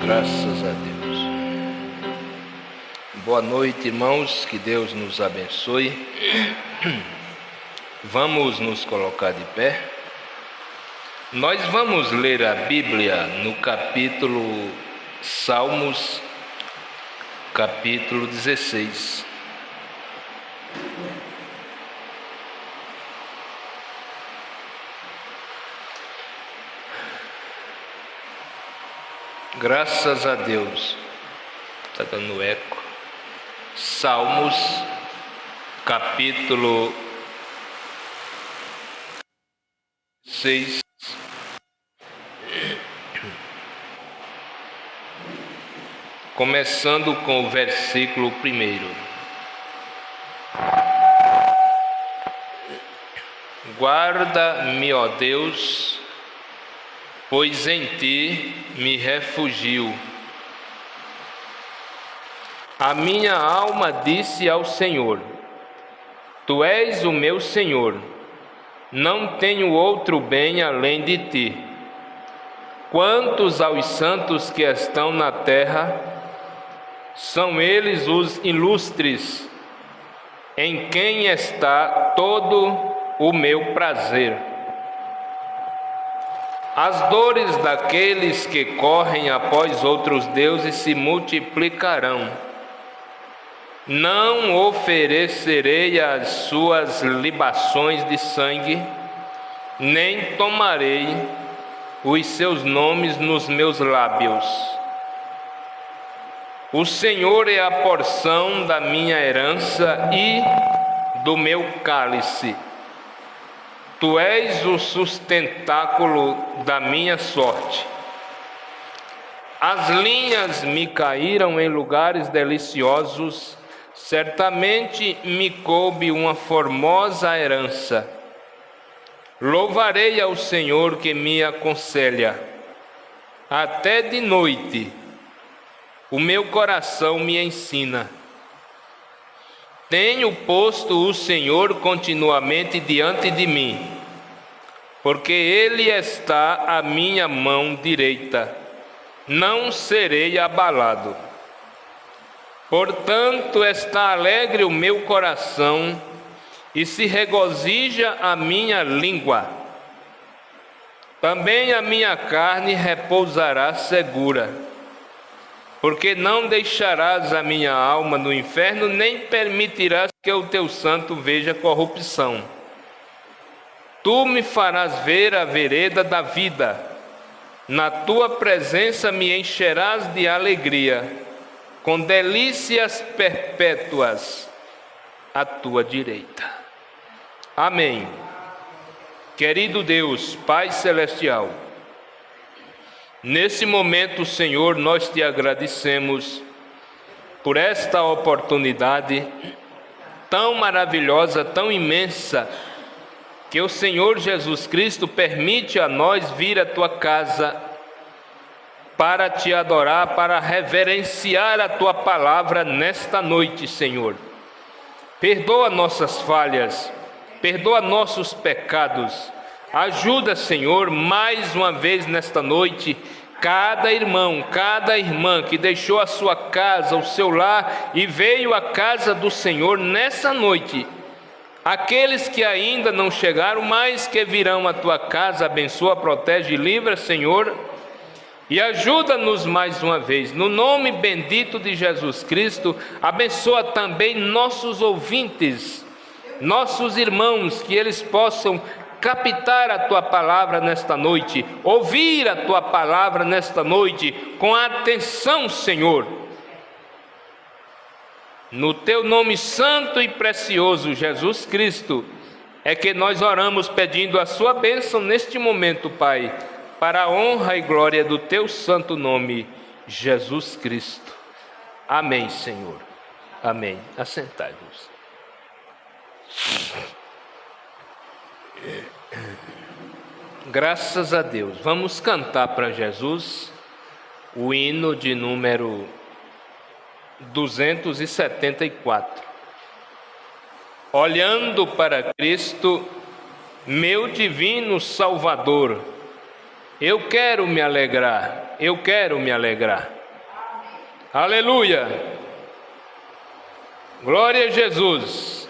Graças a Deus. Boa noite, irmãos, que Deus nos abençoe. Vamos nos colocar de pé. Nós vamos ler a Bíblia no capítulo Salmos, capítulo 16. Graças a Deus. Está dando eco. Salmos, capítulo 6. Começando com o versículo 1. Guarda-me, ó Deus, pois em ti me refugio. A minha alma disse ao Senhor: Tu és o meu Senhor, não tenho outro bem além de ti. Quantos aos santos que estão na terra, são eles os ilustres, em quem está todo o meu prazer. As dores daqueles que correm após outros deuses se multiplicarão. Não oferecerei as suas libações de sangue, nem tomarei os seus nomes nos meus lábios. O Senhor é a porção da minha herança e do meu cálice. Tu és o sustentáculo da minha sorte. As linhas me caíram em lugares deliciosos, certamente me coube uma formosa herança. Louvarei ao Senhor que me aconselha. Até de noite o meu coração me ensina. Tenho posto o Senhor continuamente diante de mim, porque Ele está à minha mão direita, não serei abalado. Portanto, está alegre o meu coração e se regozija a minha língua. Também a minha carne repousará segura, porque não deixarás a minha alma no inferno, nem permitirás que o teu santo veja corrupção. Tu me farás ver a vereda da vida, na tua presença me encherás de alegria, com delícias perpétuas à tua direita. Amém. Querido Deus, Pai Celestial, nesse momento, Senhor, nós te agradecemos por esta oportunidade tão maravilhosa, tão imensa, que o Senhor Jesus Cristo permite a nós vir à tua casa para te adorar, para reverenciar a tua palavra nesta noite, Senhor. Perdoa nossas falhas, perdoa nossos pecados. Ajuda, Senhor, mais uma vez nesta noite, cada irmão, cada irmã que deixou a sua casa, o seu lar e veio à casa do Senhor nessa noite. Aqueles que ainda não chegaram, mas que virão à tua casa, abençoa, protege e livra, Senhor. E ajuda-nos mais uma vez, no nome bendito de Jesus Cristo. Abençoa também nossos ouvintes, nossos irmãos, que eles possam captar a tua palavra nesta noite, ouvir a tua palavra nesta noite com atenção, Senhor. No teu nome santo e precioso, Jesus Cristo, é que nós oramos pedindo a sua bênção neste momento, Pai, para a honra e glória do teu santo nome, Jesus Cristo. Amém, Senhor. Amém. Assentai-vos. Graças a Deus. Vamos cantar para Jesus o hino de número 274. Olhando para Cristo, meu divino Salvador, eu quero me alegrar, eu quero me alegrar. Aleluia! Glória a Jesus!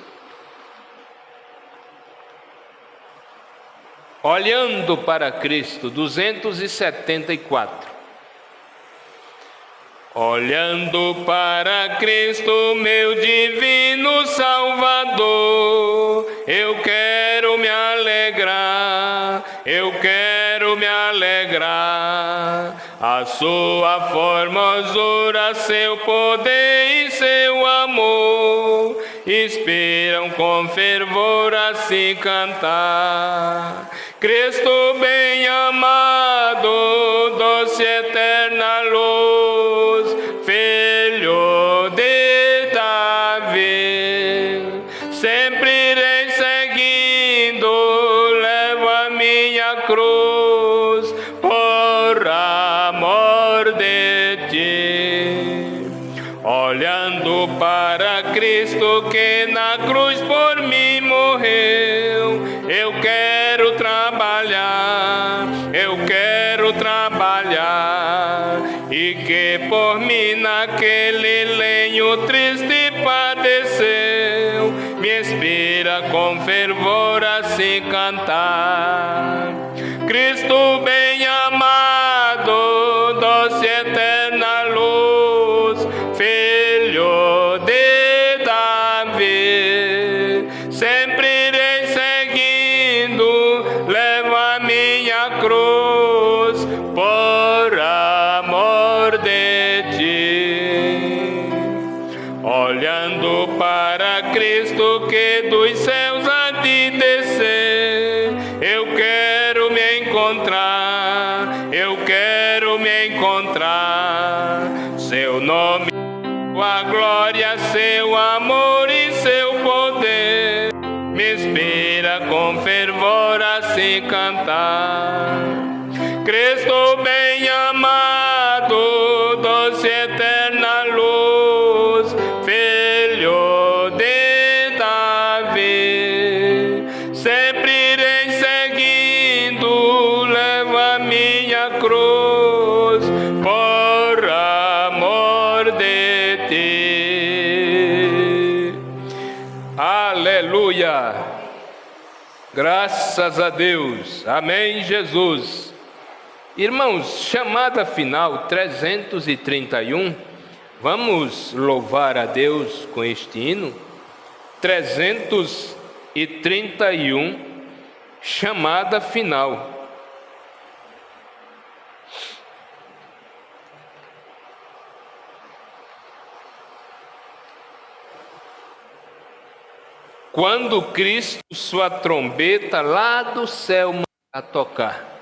Olhando para Cristo, 274. Olhando para Cristo, meu divino Salvador, eu quero me alegrar, eu quero me alegrar. A sua formosura, seu poder e seu amor inspiram com fervor a se cantar. Cristo bem amado, doce eterna luz, filho de Davi, sempre irei seguindo, levo a minha cruz por amor de ti. Olhando para Cristo que na cruz por mim morreu, eu quero trabalhar, eu quero trabalhar, e que por mim naquele lenho triste padeceu, me inspira com fervor a se cantar. Cristo bem amado, doce eterna luz, filho de Davi, sempre irei seguindo, levo a minha cruz por amor de ti. Olhando para Cristo que dos céus há de descer, eu quero me encontrar, eu quero me encontrar. Seu nome, sua glória, seu amor e seu poder me inspira com fervor a se cantar. Cristo bem amado, doce eterna luz, filho de Davi, sempre irei seguindo, levo a minha cruz por amor de ti. Aleluia! Graças a Deus. Amém, Jesus. Irmãos, chamada final 331, vamos louvar a Deus com este hino. 331, chamada final. Quando Cristo sua trombeta lá do céu a tocar.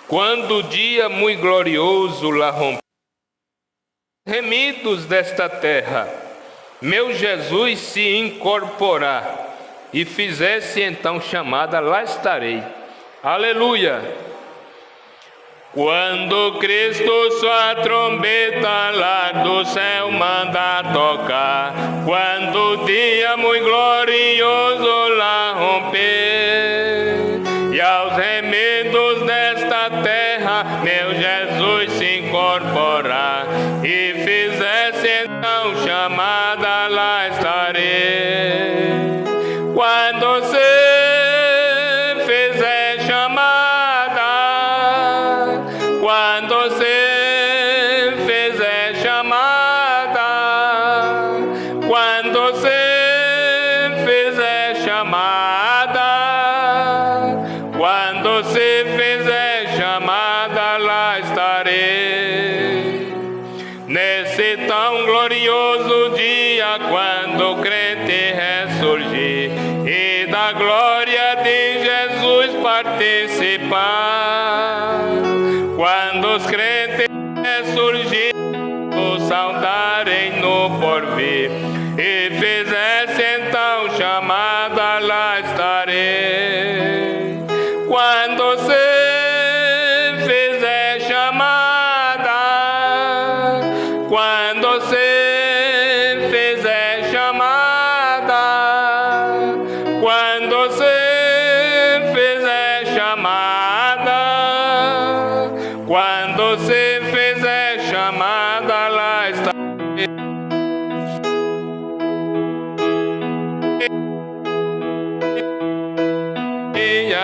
Quando o dia muito glorioso lá romper, remidos desta terra, meu Jesus se incorporar e fizesse então chamada, lá estarei. Aleluia! Quando Cristo sua trombeta lá do céu manda tocar, quando o dia muito glorioso lá romper, e aos remidos desta terra meu Jesus se incorporar e fizesse então chamada, lá estarei. Quando você fizer chamada, quando você fizer chamada, quando você fizer chamada, quando você fizer chamada, lá estarei. Nesse tão glorioso dia, quando o crente ressurgir e da glória de Jesus participar, quando os crentes ressurgirem, o saudarem no porvir e fizesse então chamada, lá estarei. Quando você fizer chamada, quando você fizer chamada, quando você fizer chamada,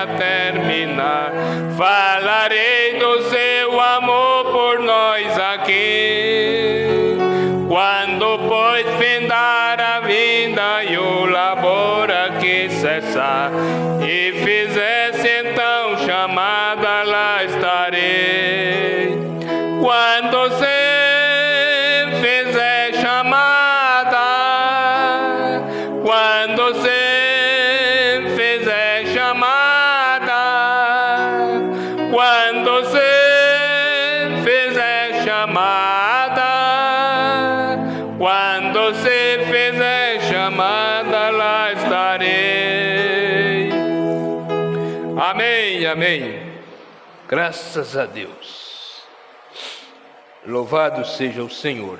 a terminar. Falarei do seu amor por nós aqui. Quando pois findar a vida e o labor aqui cessar, e fizesse então chamada, lá estarei. Quando você fizer chamada, quando você fizer chamada, quando você fizer chamada, quando você fizer chamada, lá estarei. Amém, amém. Graças a Deus. Louvado seja o Senhor.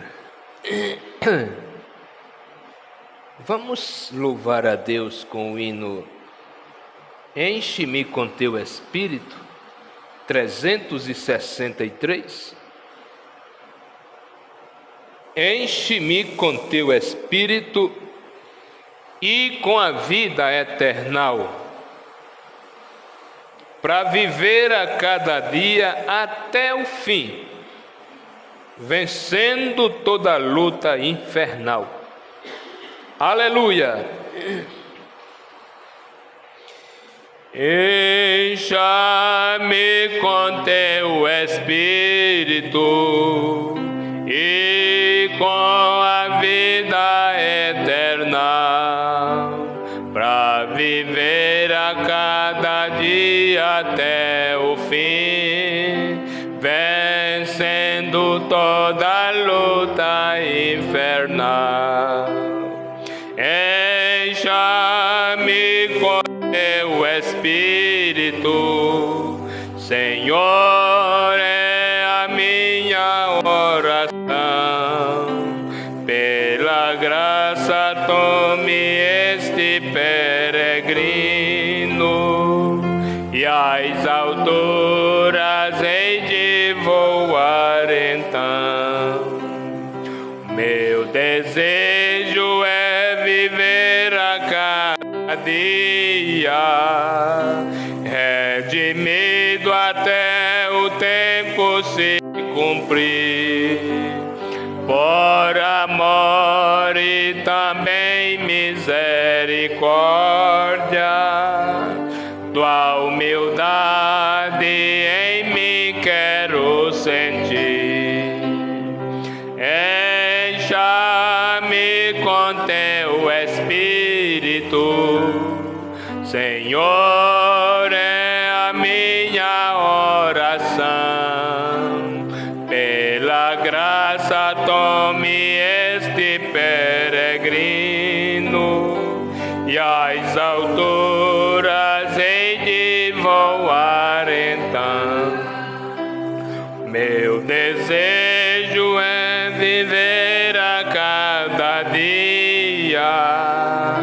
Vamos louvar a Deus com o hino Enche-me com teu Espírito, 363. Enche-me com teu Espírito e com a vida eternal, para viver a cada dia até o fim, vencendo toda luta infernal. Aleluia! Encha-me com teu Espírito e com a vida eterna, para viver a cada dia até o fim, vencendo toda luta infernal. Encha-me com teu Espírito, Senhor, é a minha oração. Pela graça tome este peregrino e às alturas hei de voar então. Meu desejo é viver a cada dia, redimido até o tempo se cumprir, por amor e também misericórdia, tua humildade em mim quero sentir. Encha-me com teu Espírito, Senhor, é a minha oração. Pela graça tome este peregrino e às alturas hei de voar então. Meu desejo é viver a cada dia,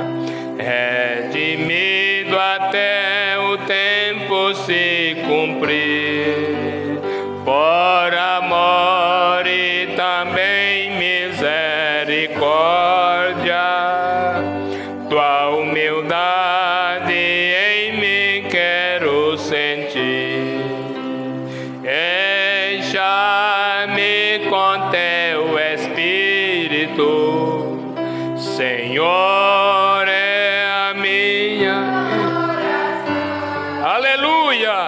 redimido até o tempo se cumprir, por amor e também misericórdia, tua humildade em mim quero sentir. Encha-me com teu Espírito, Senhor, é a minha oração. Aleluia!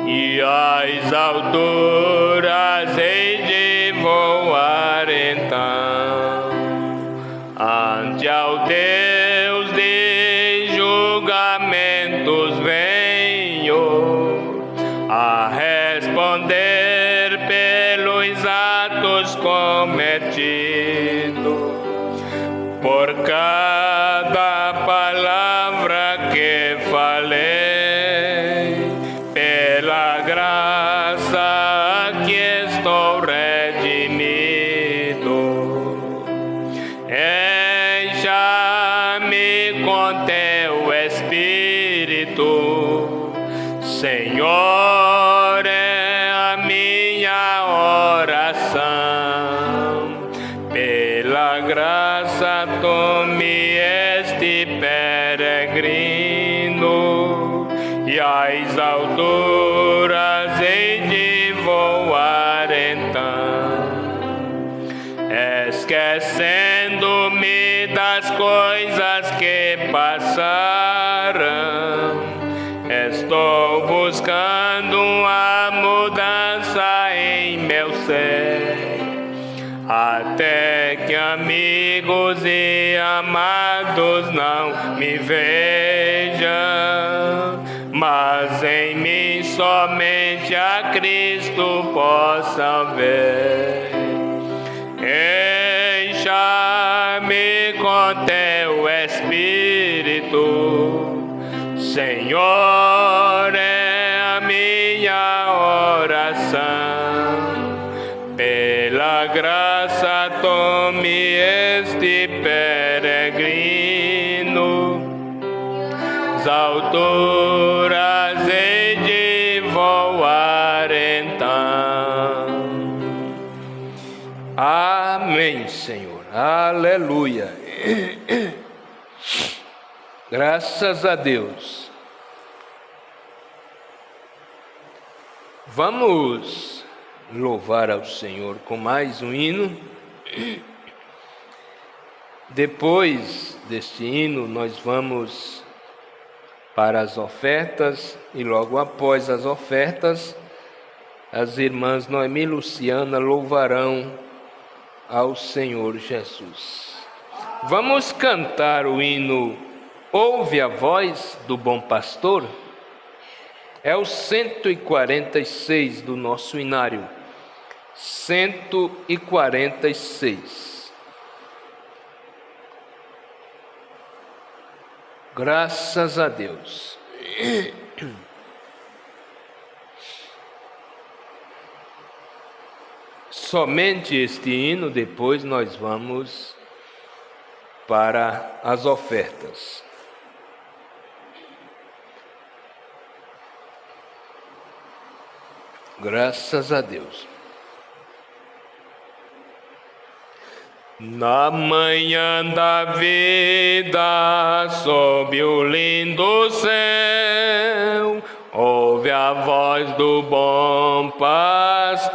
E às alturas hei de voar então, ante ao Deus de julgamentos venho a responder pelos atos cometidos, por cada palavra que falei, pela graça que estou redimido. Encha-me com teu Espírito, Senhor, é a minha oração. Pela às alturas hei de voar então, esquecendo-me das coisas que passaram. Estou buscando a mudança em meu ser, até que amigos e amados não me vejam, mas em mim somente a Cristo possam ver. Encha-me com teu Espírito, Senhor, é a minha oração. Pela graça tome este peregrino, as alturas hei de voar então. Amém, Senhor. Aleluia. Graças a Deus. Vamos louvar ao Senhor com mais um hino. Depois deste hino, nós vamos para as ofertas, e logo após as ofertas, as irmãs Noemi e Luciana louvarão ao Senhor Jesus. Vamos cantar o hino Ouve a Voz do Bom Pastor. É o 146 do nosso hinário. 146. Graças a Deus. Somente este hino, depois nós vamos para as ofertas. Graças a Deus. Na manhã da vida, sob o lindo céu, ouve a voz do bom pastor.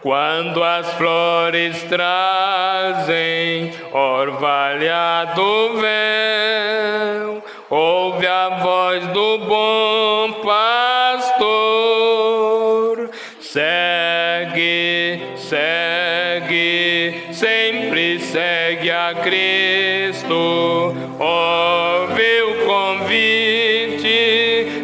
Quando as flores trazem orvalhado véu, ouve a voz do bom pastor. Segue, segue, sempre segue a Cristo. Ouve o convite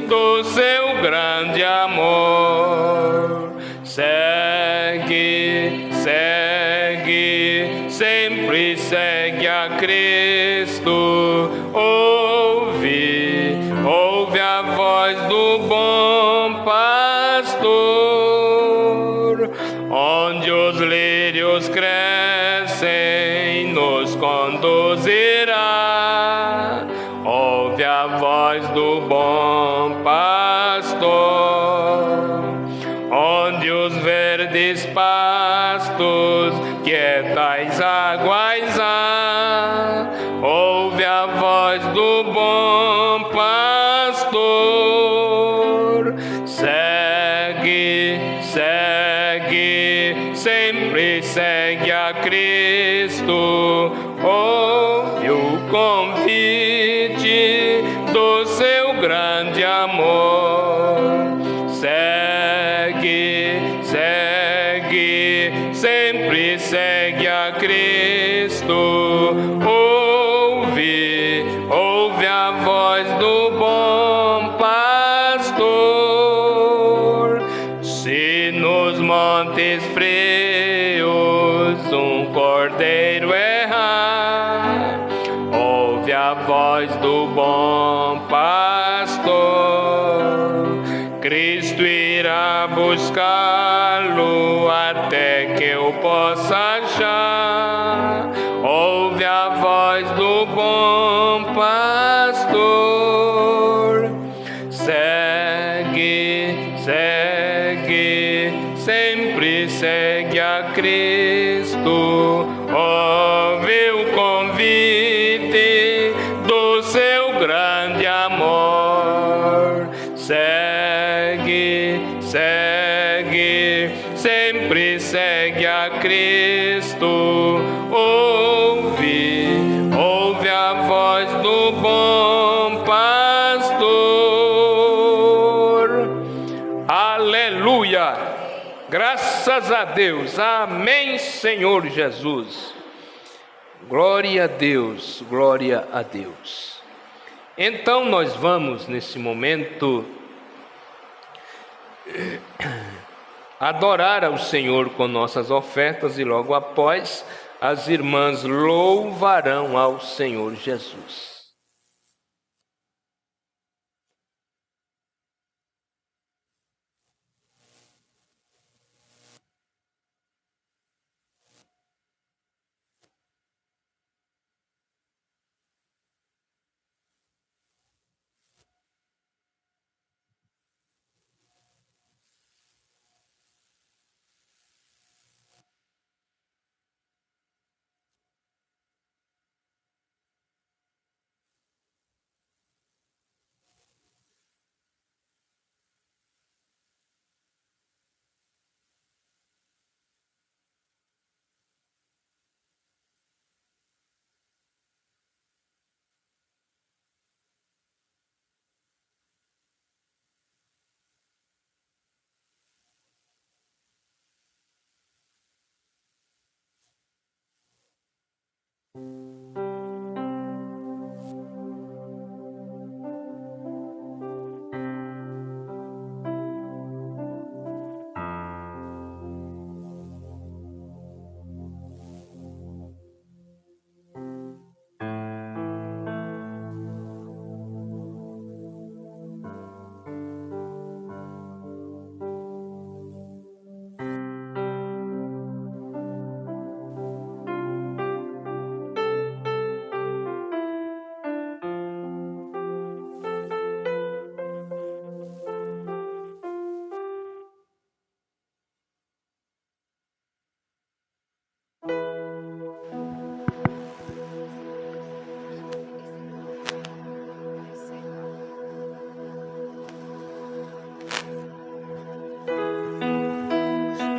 do seu grande amor. Segue, segue, sempre segue a Cristo. Ouve, ouve a voz do bom pastor. Onde os lírios crescem, nos conduzirá. Ouve a voz do bom pastor. Onde os verdes pastos, quietas águas há, ouve a voz do bom pastor. Segue, segue, sempre segue a Cristo. Ouve o convite do seu grande amor. Segue, segue, sempre segue a Cristo. Ouve, ouve a voz do bom pastor. Se nos montes frios um cordeiro errar, ouve a voz do bom pastor. Cristo irá buscá-lo até que eu possa achar. Ouve a voz do bom pastor. Segue, segue, sempre segue a Cristo. Ouve o convite do seu grande amor. segue a Cristo, ouve a voz do bom pastor. Aleluia! Graças a Deus, amém, Senhor Jesus. Glória a Deus, glória a Deus. Então nós vamos nesse momento adorar ao Senhor com nossas ofertas e logo após as irmãs louvarão ao Senhor Jesus.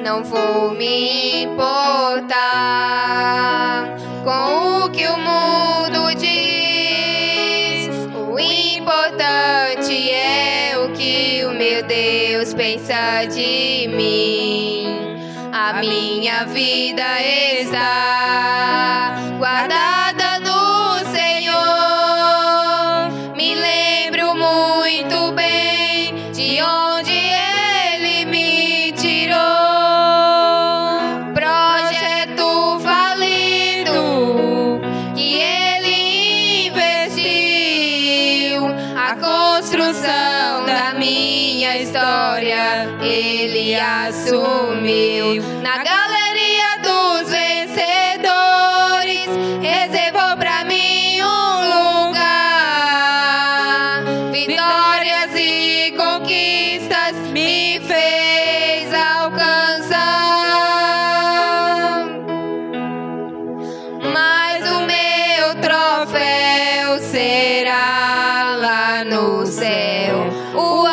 Não vou me importar com o que o mundo diz. O importante é o que o meu Deus pensa de mim. A minha vida está guardada no Senhor. Me lembro muito bem de onde Ele me tirou. Projeto falido que Ele investiu. A construção da minha história Ele assumiu. Na galeria dos vencedores reservou pra mim um lugar. Vitórias e conquistas me fez alcançar. Mas o meu troféu será lá no céu. O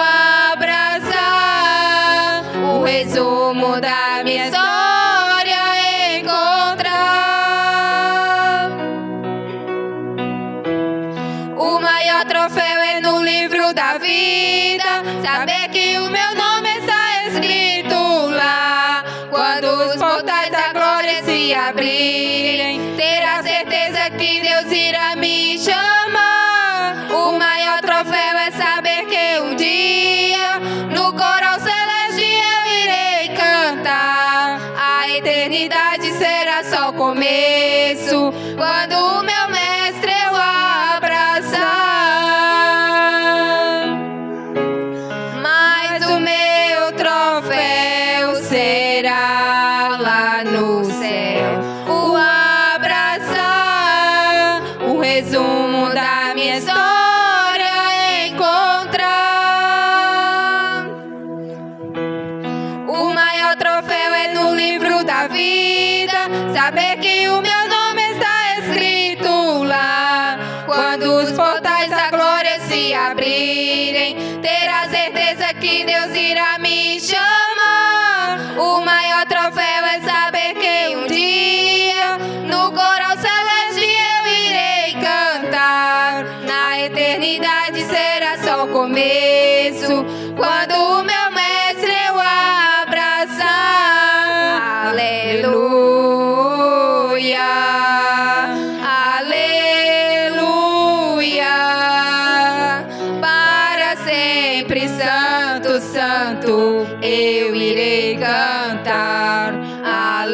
abraçar, o resumo da minha história encontrar. O maior troféu é no livro da vida, saber que o meu nome está escrito lá. Quando os portais da glória se abrirem, ter a certeza que Deus irá me chamar. O maior troféu é saber que um dia no coral celeste eu irei cantar. A eternidade será só o começo, quando o meu mestre eu abraçar. Mas o meu troféu será lá no céu. O abraçar, o resumo da minha história encontrar. O maior troféu é no livro da vida, saber que o meu nome está escrito lá. Quando os portais da glória se abrirem, ter a certeza que Deus irá me chamar. O maior troféu é saber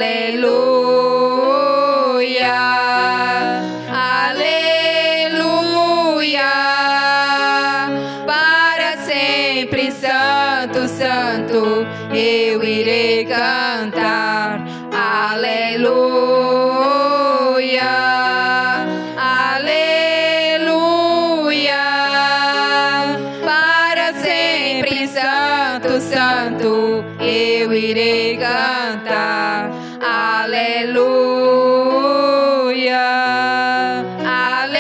aleluia, aleluia. Para sempre, santo, santo, eu irei cantar, aleluia, aleluia. Para sempre, santo, santo, eu irei cantar, aleluia, aleluia.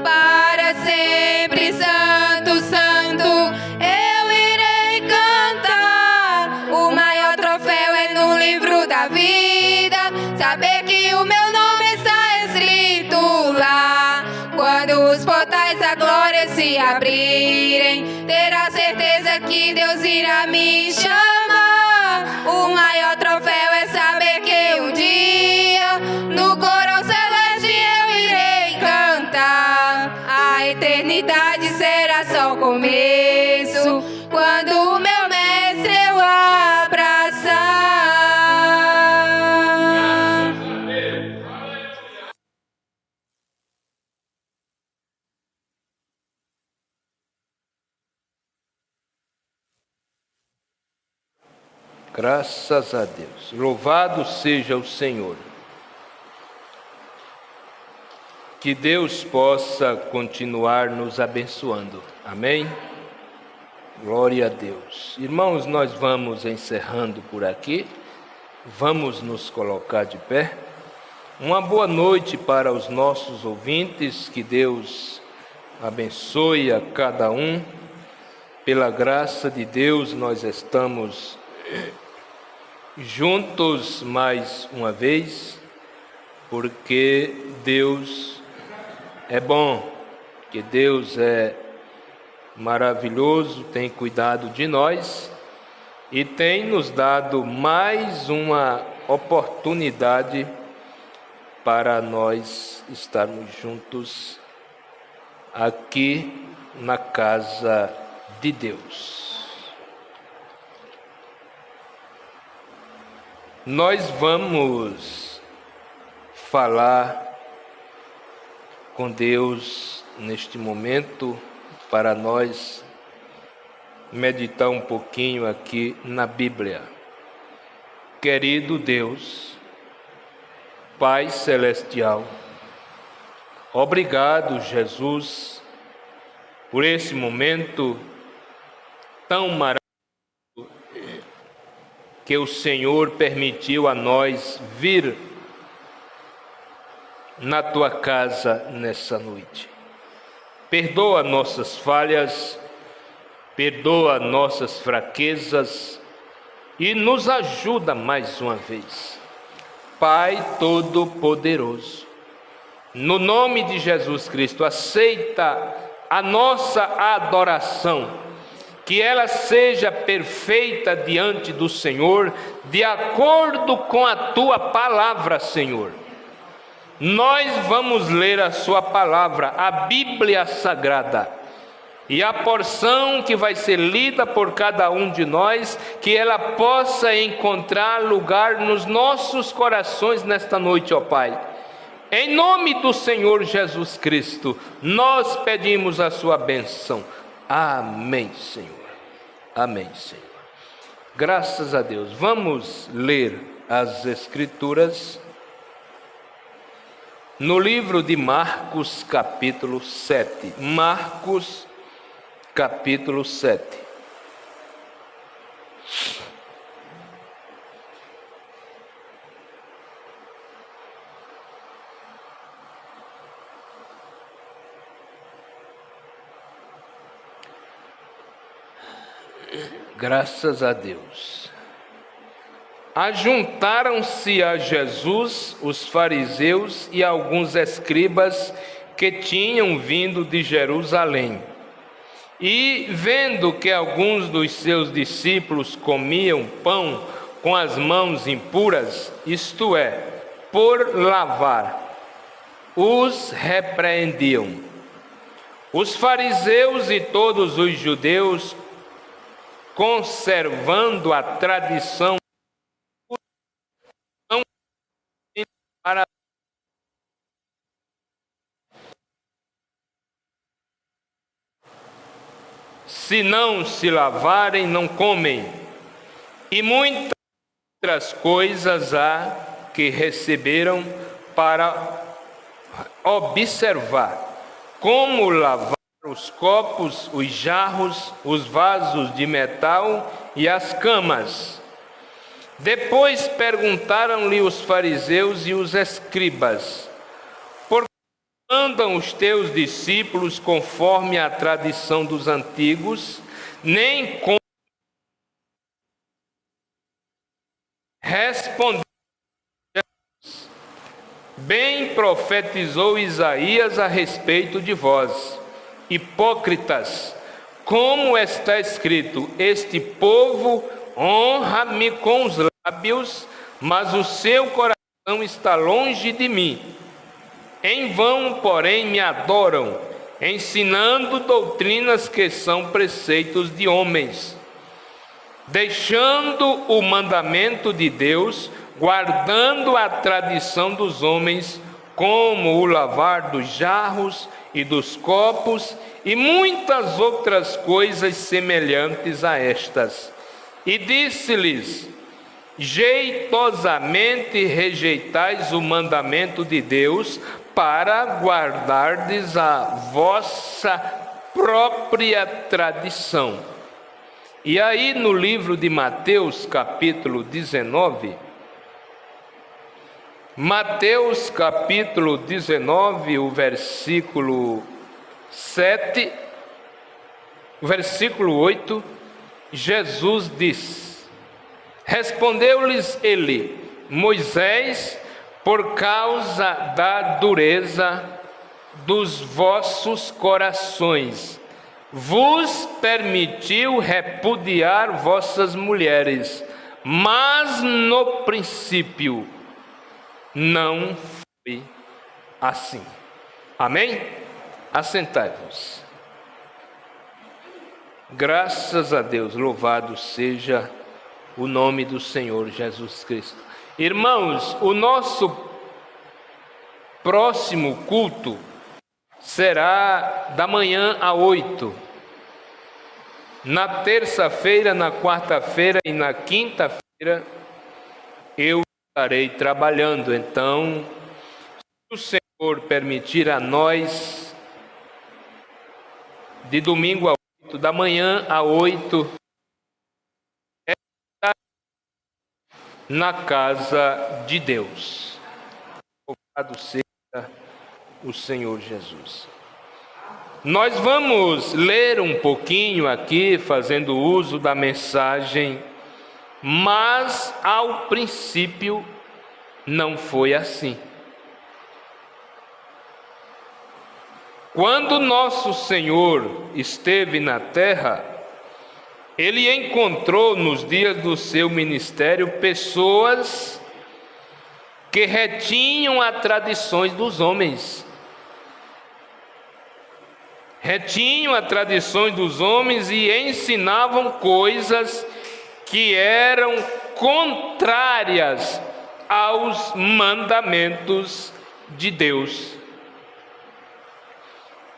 Para sempre, santo, santo, eu irei cantar. O maior troféu é no livro da vida, saber que o meu nome está escrito lá. Quando os portais da glória se abrirem, terá certeza que Deus irá me chamar. O maior troféu é saber que um dia no coro celeste eu irei cantar. A eternidade será só o começo, quando o meu mestre eu abraçar. Graças a Deus. Louvado seja o Senhor. Que Deus possa continuar nos abençoando. Amém? Glória a Deus. Irmãos, nós vamos encerrando por aqui. Vamos nos colocar de pé. Uma boa noite para os nossos ouvintes. Que Deus abençoe a cada um. Pela graça de Deus, nós estamos juntos mais uma vez, porque Deus é bom, que Deus é maravilhoso, tem cuidado de nós e tem nos dado mais uma oportunidade para nós estarmos juntos aqui na casa de Deus. Nós vamos falar com Deus neste momento para nós meditar um pouquinho aqui na Bíblia. Querido Deus, Pai Celestial, obrigado, Jesus, por esse momento tão maravilhoso que o Senhor permitiu a nós vir na Tua casa nessa noite. Perdoa nossas falhas, perdoa nossas fraquezas e nos ajuda mais uma vez. Pai Todo-Poderoso, no nome de Jesus Cristo, aceita a nossa adoração, que ela seja perfeita diante do Senhor, de acordo com a Tua palavra, Senhor. Nós vamos ler a Sua palavra, a Bíblia Sagrada, e a porção que vai ser lida por cada um de nós, que ela possa encontrar lugar nos nossos corações nesta noite, ó Pai. Em nome do Senhor Jesus Cristo, nós pedimos a Sua bênção. Amém, Senhor. Amém, Senhor. Graças a Deus. Vamos ler as Escrituras no livro de Marcos, capítulo 7. Marcos, capítulo 7. Graças a Deus. Ajuntaram-se a Jesus os fariseus e alguns escribas que tinham vindo de Jerusalém. E, vendo que alguns dos seus discípulos comiam pão com as mãos impuras, isto é, por lavar, os repreendiam. Os fariseus e todos os judeus conservando a tradição não para se não se lavarem, não comem, e muitas outras coisas há que receberam para observar, como lavar os copos, os jarros, os vasos de metal e as camas. Depois perguntaram-lhe os fariseus e os escribas: por que andam os teus discípulos conforme a tradição dos antigos, nem com... Respondeu: bem profetizou Isaías a respeito de vós, hipócritas, como está escrito: este povo honra-me com os lábios, mas o seu coração está longe de mim. Em vão, porém, me adoram, ensinando doutrinas que são preceitos de homens, deixando o mandamento de Deus, guardando a tradição dos homens, como o lavar dos jarros e dos copos, e muitas outras coisas semelhantes a estas. E disse-lhes: jeitosamente rejeitais o mandamento de Deus, para guardardes a vossa própria tradição. E aí no livro de Mateus, capítulo 19, Mateus capítulo 19, o versículo 7, versículo 8, Jesus diz: respondeu-lhes ele: Moisés, por causa da dureza dos vossos corações, vos permitiu repudiar vossas mulheres, mas no princípio não foi assim. Amém? Assentai-vos. Graças a Deus, louvado seja o nome do Senhor Jesus Cristo. Irmãos, o nosso próximo culto será da manhã a 8. Na terça-feira, na quarta-feira e na quinta-feira eu estarei trabalhando. Então, se o Senhor permitir a nós, de domingo a 8, da manhã a 8, na casa de Deus. Louvado seja o Senhor Jesus. Nós vamos ler um pouquinho aqui, fazendo uso da mensagem, mas ao princípio não foi assim. Quando nosso Senhor esteve na terra, Ele encontrou nos dias do seu ministério pessoas que retinham as tradições dos homens. Retinham as tradições dos homens e ensinavam coisas que eram contrárias aos mandamentos de Deus.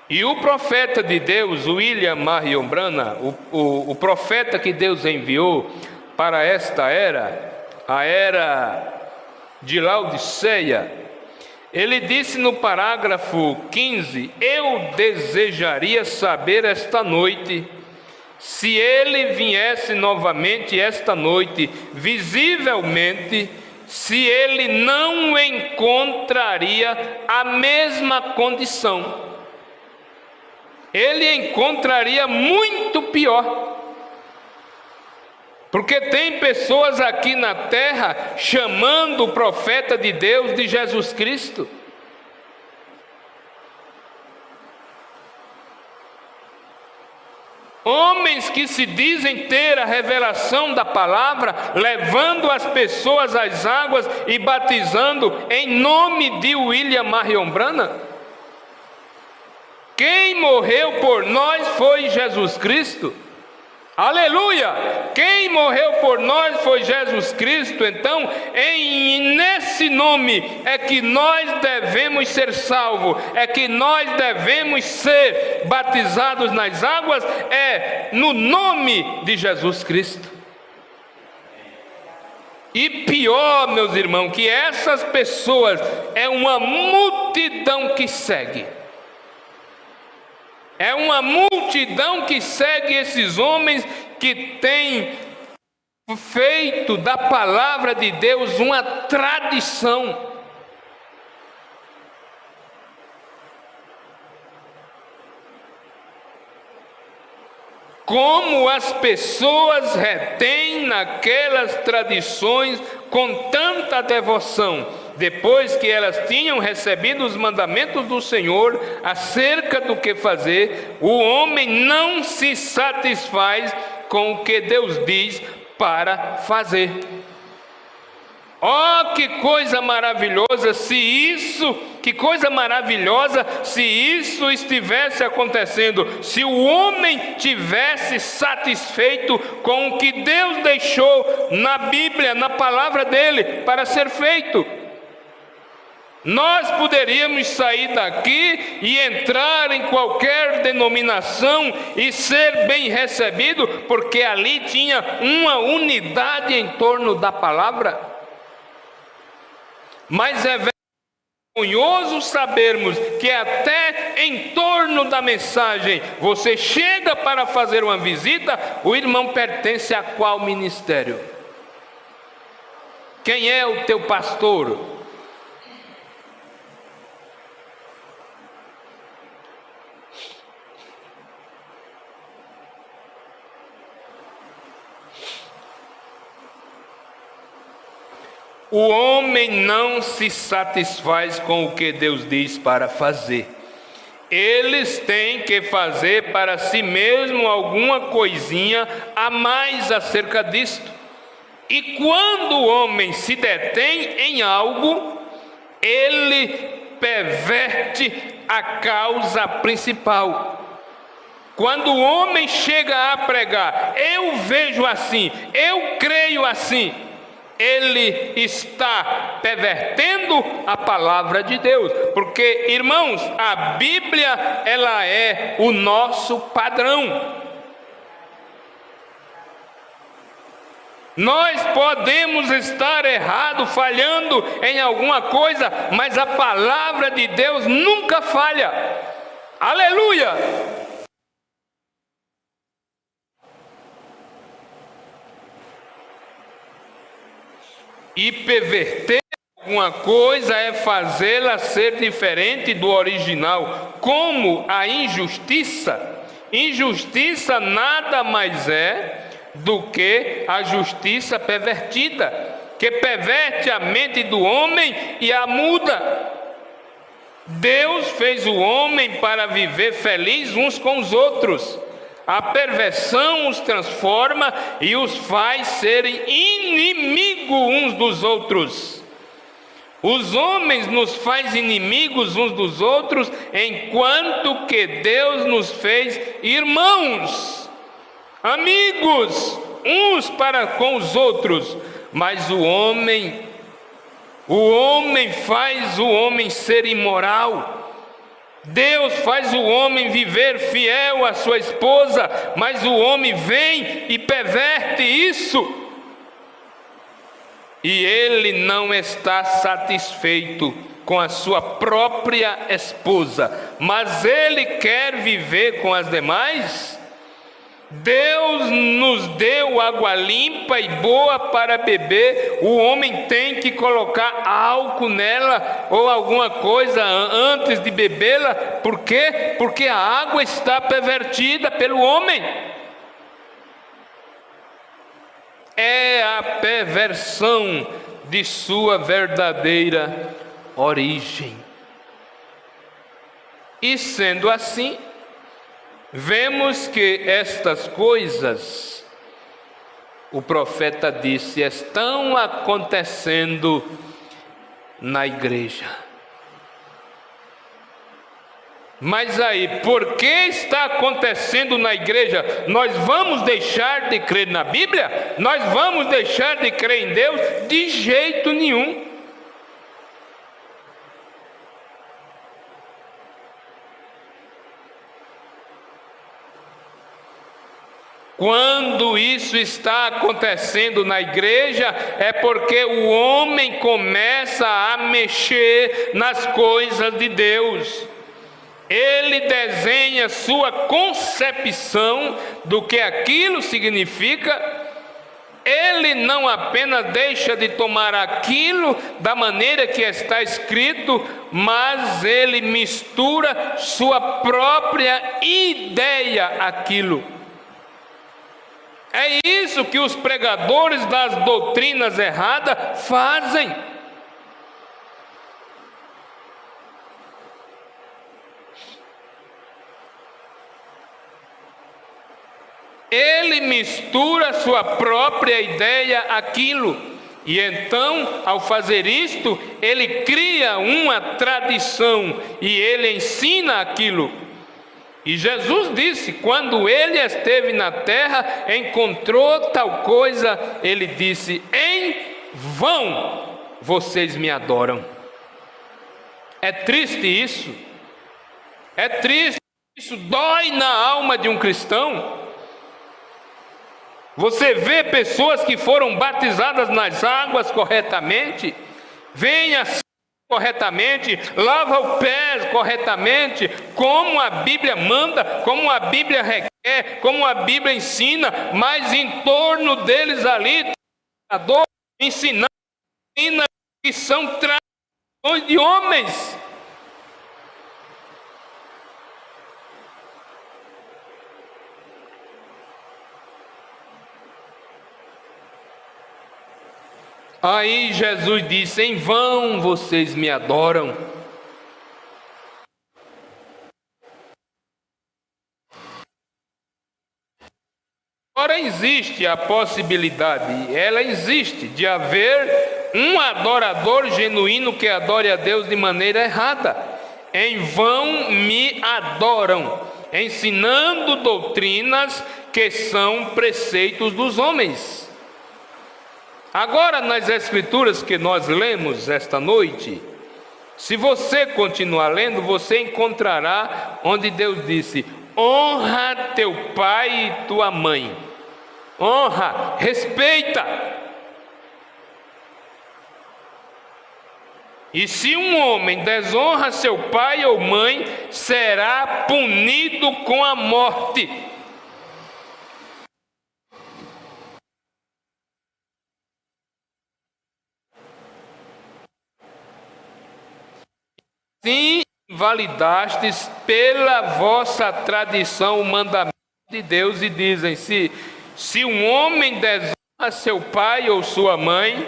E o profeta de Deus, William Marion Branham, o profeta que Deus enviou para esta era, a era de Laodiceia, ele disse no parágrafo 15: eu desejaria saber esta noite, se ele viesse novamente esta noite, visivelmente, se ele não encontraria a mesma condição. Ele encontraria muito pior. Porque tem pessoas aqui na terra chamando o profeta de Deus de Jesus Cristo. Homens que se dizem ter a revelação da palavra, levando as pessoas às águas e batizando em nome de William Marion Branham. Quem morreu por nós foi Jesus Cristo. Aleluia! Quem morreu por nós foi Jesus Cristo. Então, nesse nome é que nós devemos ser salvos, é que nós devemos ser batizados nas águas, é no nome de Jesus Cristo. E pior, meus irmãos, que essas pessoas é uma multidão que segue. É uma multidão que segue esses homens que têm feito da palavra de Deus uma tradição. Como as pessoas retêm naquelas tradições com tanta devoção, depois que elas tinham recebido os mandamentos do Senhor acerca do que fazer, o homem não se satisfaz com o que Deus diz para fazer. Oh, que coisa maravilhosa se isso estivesse acontecendo, se o homem tivesse satisfeito com o que Deus deixou na Bíblia, na palavra dele, para ser feito. Nós poderíamos sair daqui e entrar em qualquer denominação e ser bem recebido, porque ali tinha uma unidade em torno da palavra. Mas é vergonhoso sabermos que até em torno da mensagem, você chega para fazer uma visita, o irmão pertence a qual ministério? Quem é o teu pastor? O homem não se satisfaz com o que Deus diz para fazer. Eles têm que fazer para si mesmo alguma coisinha a mais acerca disto. E quando o homem se detém em algo, ele perverte a causa principal. Quando o homem chega a pregar, eu vejo assim, eu creio assim, ele está pervertendo a palavra de Deus, porque, irmãos, a Bíblia, ela é o nosso padrão. Nós podemos estar errados, falhando em alguma coisa, mas a palavra de Deus nunca falha. Aleluia! E perverter alguma coisa é fazê-la ser diferente do original, como a injustiça. Injustiça nada mais é do que a justiça pervertida, que perverte a mente do homem e a muda. Deus fez o homem para viver feliz uns com os outros. A perversão os transforma e os faz serem inimigos uns dos outros. Os homens nos faz inimigos uns dos outros, enquanto que Deus nos fez irmãos, amigos, uns para com os outros. Mas o homem faz o homem ser imoral. Deus faz o homem viver fiel à sua esposa, mas o homem vem e perverte isso. E ele não está satisfeito com a sua própria esposa, mas ele quer viver com as demais. Deus nos deu água limpa e boa para beber. O homem tem que colocar álcool nela ou alguma coisa antes de bebê-la. Por quê? Porque a água está pervertida pelo homem. É a perversão de sua verdadeira origem. E sendo assim, vemos que estas coisas, o profeta disse, estão acontecendo na igreja. Mas aí, por que está acontecendo na igreja? Nós vamos deixar de crer na Bíblia? Nós vamos deixar de crer em Deus? De jeito nenhum. Quando isso está acontecendo na igreja, é porque o homem começa a mexer nas coisas de Deus. Ele desenha sua concepção do que aquilo significa. Ele não apenas deixa de tomar aquilo da maneira que está escrito, mas ele mistura sua própria ideia àquilo. É isso que os pregadores das doutrinas erradas fazem. Ele mistura sua própria ideia àquilo. E então, ao fazer isto, ele cria uma tradição e ele ensina aquilo. E Jesus disse, quando ele esteve na terra, encontrou tal coisa, ele disse, em vão vocês me adoram. É triste isso. É triste, isso dói na alma de um cristão. Você vê pessoas que foram batizadas nas águas corretamente, vêm assim corretamente, lava o pé corretamente, como a Bíblia manda, como a Bíblia requer, como a Bíblia ensina, mas em torno deles ali, ensinando que são tradições de homens. Aí Jesus disse, em vão vocês me adoram. Agora existe a possibilidade, ela existe, de haver um adorador genuíno que adore a Deus de maneira errada. Em vão me adoram, ensinando doutrinas que são preceitos dos homens. Agora, nas escrituras que nós lemos esta noite, se você continuar lendo, você encontrará onde Deus disse, honra teu pai e tua mãe. Honra, respeita. E se um homem desonra seu pai ou mãe, será punido com a morte. Sim, invalidastes pela vossa tradição o mandamento de Deus, e dizem, se um homem desonra seu pai ou sua mãe,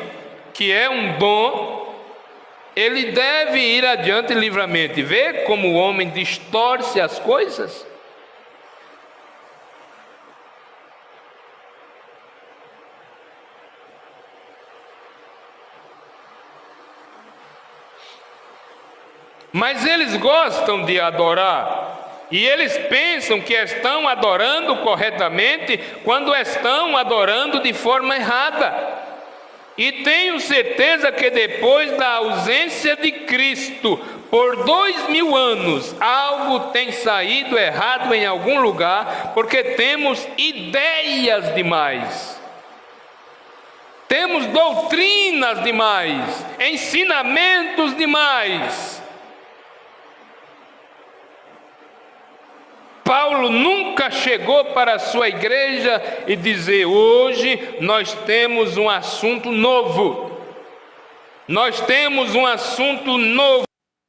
que é um dom, ele deve ir adiante livremente. Vê como o homem distorce as coisas? Mas eles gostam de adorar, e eles pensam que estão adorando corretamente, quando estão adorando de forma errada. E tenho certeza que depois da ausência de Cristo, por 2000 anos, algo tem saído errado em algum lugar, porque temos ideias demais. Temos doutrinas demais, ensinamentos demais. Paulo nunca chegou para a sua igreja e dizer, hoje nós temos um assunto novo. Nós temos um assunto novo.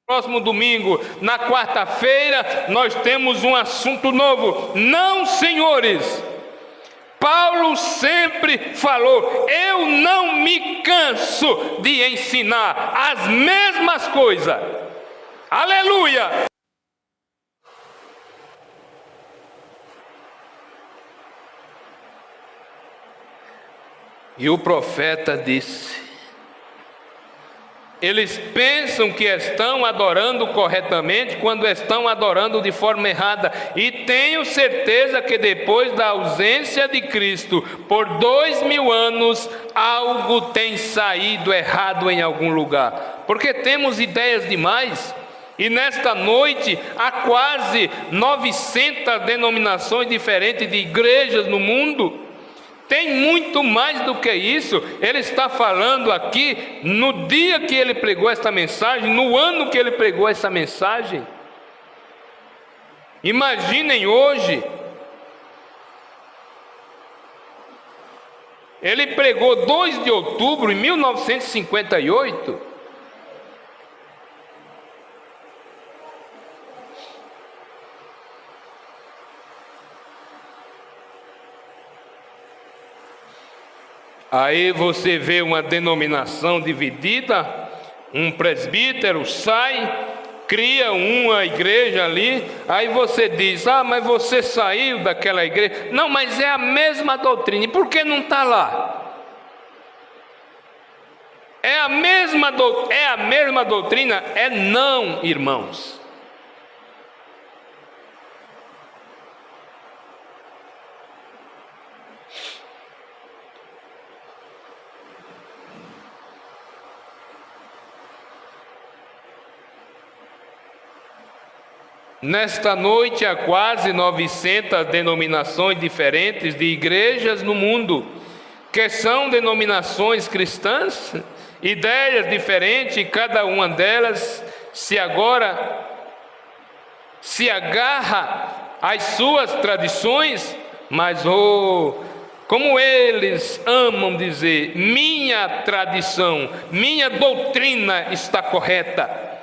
Próximo domingo, na quarta-feira, nós temos um assunto novo. Não, senhores. Paulo sempre falou, eu não me canso de ensinar as mesmas coisas. Aleluia! E o profeta disse, eles pensam que estão adorando corretamente quando estão adorando de forma errada. E tenho certeza que depois da ausência de Cristo por 2000 anos, algo tem saído errado em algum lugar, porque temos ideias demais. E nesta noite há quase 900 denominações diferentes de igrejas no mundo. Tem muito mais do que isso. Ele está falando aqui no dia que ele pregou esta mensagem, no ano que ele pregou essa mensagem. Imaginem hoje. Ele pregou 2 de outubro de 1958. Aí você vê uma denominação dividida, um presbítero sai, cria uma igreja ali, aí você diz, mas você saiu daquela igreja. Não, mas é a mesma doutrina, e por que não está lá? É a mesma doutrina? É não, irmãos. Nesta noite há quase 900 denominações diferentes de igrejas no mundo, que são denominações cristãs, ideias diferentes, e cada uma delas se agarra às suas tradições, mas como eles amam dizer, minha tradição, minha doutrina está correta.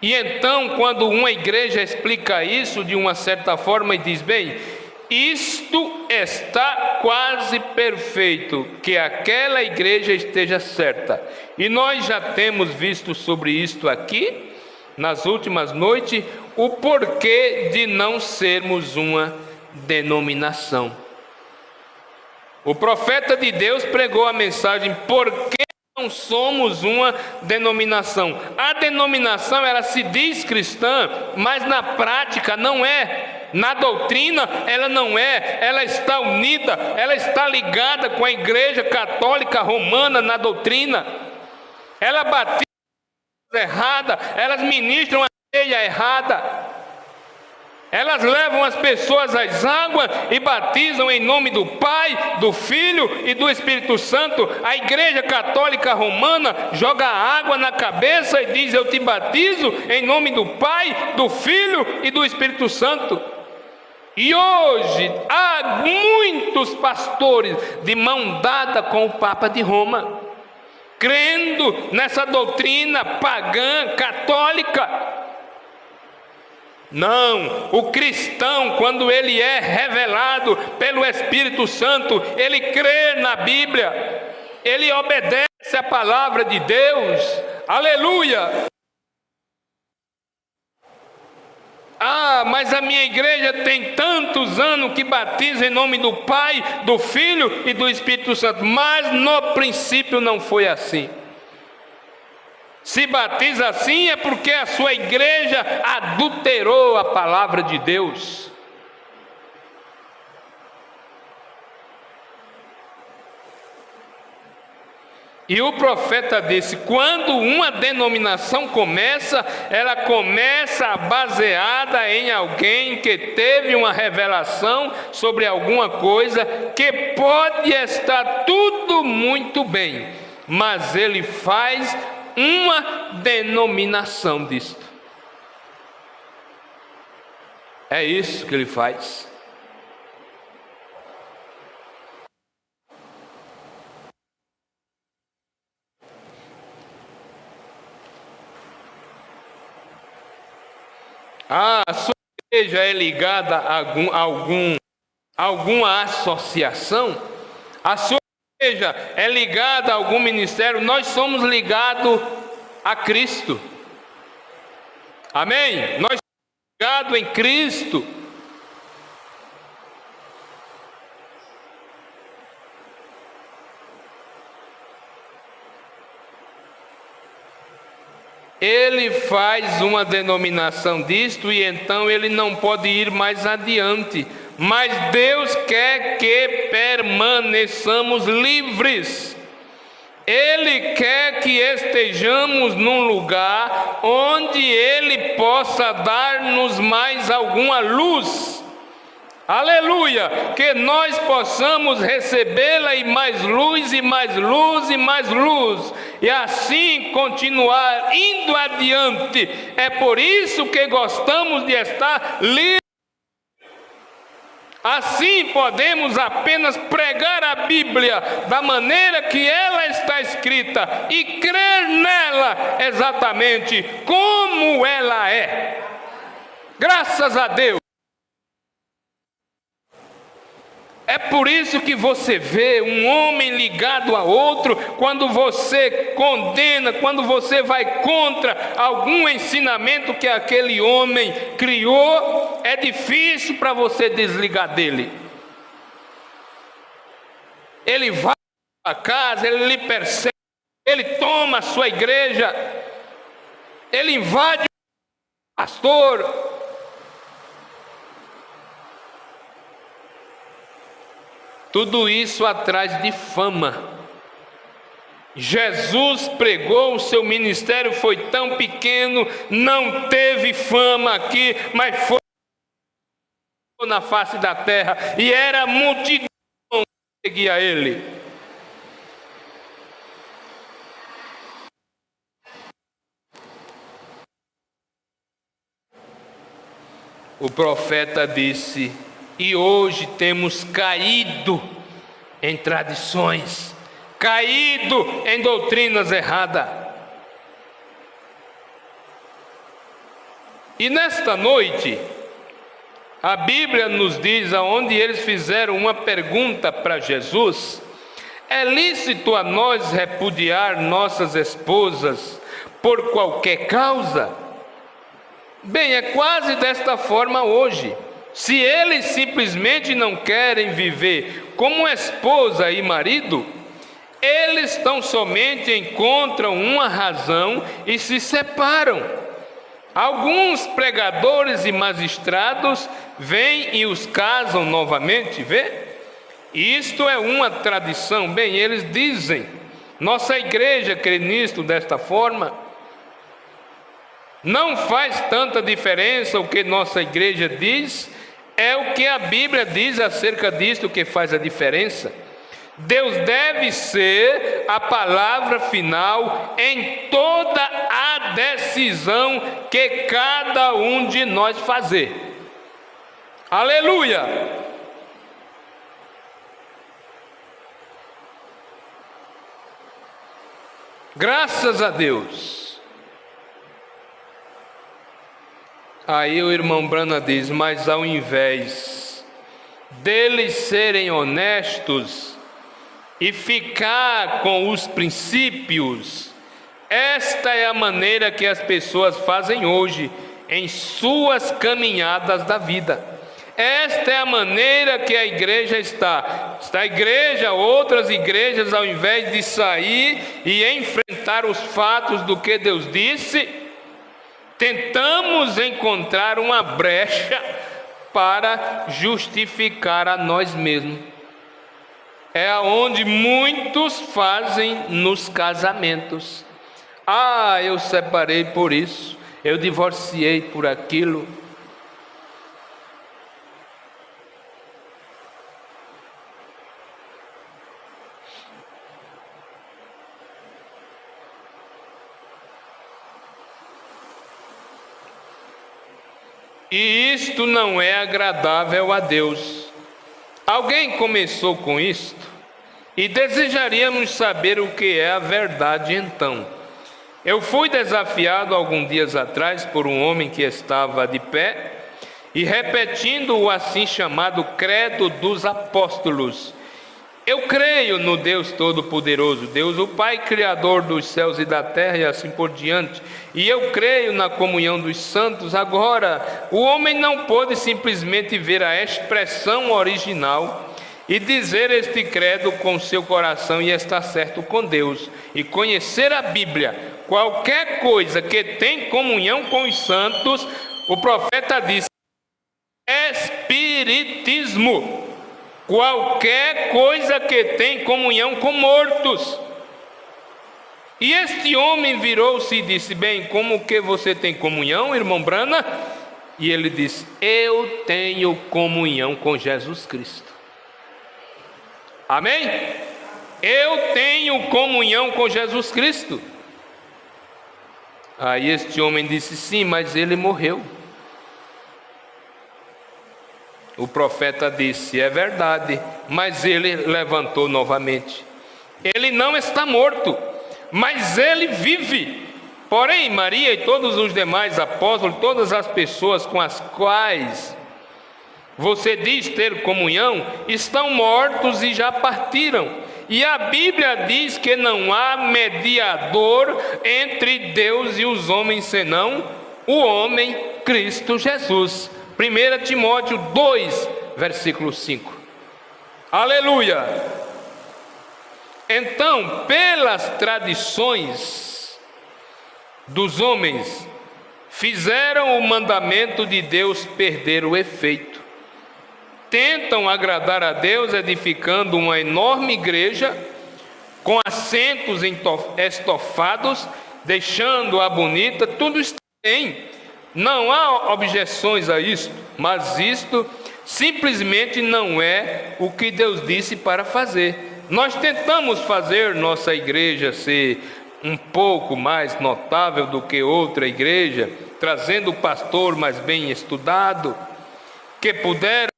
E então, quando uma igreja explica isso de uma certa forma e diz, bem, isto está quase perfeito, que aquela igreja esteja certa. E nós já temos visto sobre isto aqui, nas últimas noites, o porquê de não sermos uma denominação. O profeta de Deus pregou a mensagem, por que não somos uma denominação? A denominação, ela se diz cristã, mas na prática não é. Na doutrina ela não é. Ela está unida, ela está ligada com a Igreja Católica Romana na doutrina. Ela batiza errada, elas ministram a ceia errada. Elas levam as pessoas às águas e batizam em nome do Pai, do Filho e do Espírito Santo. A Igreja Católica Romana joga água na cabeça e diz, eu te batizo em nome do Pai, do Filho e do Espírito Santo. E hoje há muitos pastores de mão dada com o Papa de Roma, crendo nessa doutrina pagã, católica. Não, o cristão, quando ele é revelado pelo Espírito Santo, ele crê na Bíblia, ele obedece a palavra de Deus, aleluia. Mas a minha igreja tem tantos anos que batiza em nome do Pai, do Filho e do Espírito Santo, mas no princípio não foi assim. Se batiza assim é porque a sua igreja adulterou a palavra de Deus. E o profeta disse, quando uma denominação começa, ela começa baseada em alguém que teve uma revelação sobre alguma coisa, que pode estar tudo muito bem, mas ele faz uma denominação disto. É isso que ele faz. A sua igreja é ligada a alguma associação? A sua igreja é ligada a algum ministério? Nós somos ligados a Cristo. Amém? Nós somos ligados em Cristo. ele faz uma denominação disto e então ele não pode ir mais adiante. Mas Deus quer que permaneçamos livres. Ele quer que estejamos num lugar onde Ele possa dar-nos mais alguma luz. Aleluia! Que nós possamos recebê-la e mais luz, e mais luz, e mais luz. E assim continuar indo adiante. É por isso que gostamos de estar livres. Assim podemos apenas pregar a Bíblia da maneira que ela está escrita e crer nela exatamente como ela é. Graças a Deus. É por isso que você vê um homem ligado a outro, quando você condena, quando você vai contra algum ensinamento que aquele homem criou, é difícil para você desligar dele. Ele vai à casa, ele lhe persegue, ele toma a sua igreja, ele invade o pastor. Tudo isso atrás de fama. Jesus pregou, o seu ministério foi tão pequeno, não teve fama aqui, mas foi na face da terra, e era a multidão que seguia ele. O profeta disse: e hoje temos caído em tradições, caído em doutrinas erradas. E nesta noite, a Bíblia nos diz, aonde eles fizeram uma pergunta para Jesus: é lícito a nós repudiar nossas esposas por qualquer causa? Bem, é quase desta forma hoje. Se eles simplesmente não querem viver como esposa e marido, eles tão somente encontram uma razão e se separam. Alguns pregadores e magistrados vêm e os casam novamente, vê? Isto é uma tradição. Bem, eles dizem, nossa igreja crê nisto desta forma. Não faz tanta diferença o que nossa igreja diz, é o que a Bíblia diz acerca disto que faz a diferença. Deus deve ser a palavra final em toda a decisão que cada um de nós fazer. Aleluia! Graças a Deus. Aí o irmão Brana diz: mas ao invés deles serem honestos e ficar com os princípios, esta é a maneira que as pessoas fazem hoje em suas caminhadas da vida. Esta é a maneira que a igreja está. A igreja, outras igrejas, ao invés de sair e enfrentar os fatos do que Deus disse, tentamos encontrar uma brecha para justificar a nós mesmos. É aonde muitos fazem nos casamentos. Ah, eu separei por isso, eu divorciei por aquilo. E isto não é agradável a Deus. Alguém começou com isto e desejaríamos saber o que é a verdade então. Eu fui desafiado alguns dias atrás por um homem que estava de pé e repetindo o assim chamado credo dos apóstolos. Eu creio no Deus Todo-Poderoso, Deus o Pai, Criador dos céus e da terra e assim por diante. E eu creio na comunhão dos santos. Agora, o homem não pôde simplesmente ver a expressão original e dizer este credo com seu coração e estar certo com Deus, e conhecer a Bíblia, qualquer coisa que tem comunhão com os santos, o profeta diz, espiritismo, qualquer coisa que tem comunhão com mortos. E este homem virou-se e disse, bem, como que você tem comunhão, irmão Brana? E ele disse, eu tenho comunhão com Jesus Cristo. Amém? Eu tenho comunhão com Jesus Cristo. Aí este homem disse, sim, mas ele morreu. O profeta disse, é verdade, mas ele levantou novamente. Ele não está morto, mas ele vive. Porém, Maria e todos os demais apóstolos, todas as pessoas com as quais você diz ter comunhão, estão mortos e já partiram. E a Bíblia diz que não há mediador entre Deus e os homens, senão o homem Cristo Jesus. 1 Timóteo 2, versículo 5. Aleluia! Então, pelas tradições dos homens, fizeram o mandamento de Deus perder o efeito. Tentam agradar a Deus edificando uma enorme igreja com assentos estofados, deixando-a bonita, tudo está bem. Não há objeções a isto, mas isto simplesmente não é o que Deus disse para fazer. Nós tentamos fazer nossa igreja ser um pouco mais notável do que outra igreja, trazendo o pastor mais bem estudado, que puder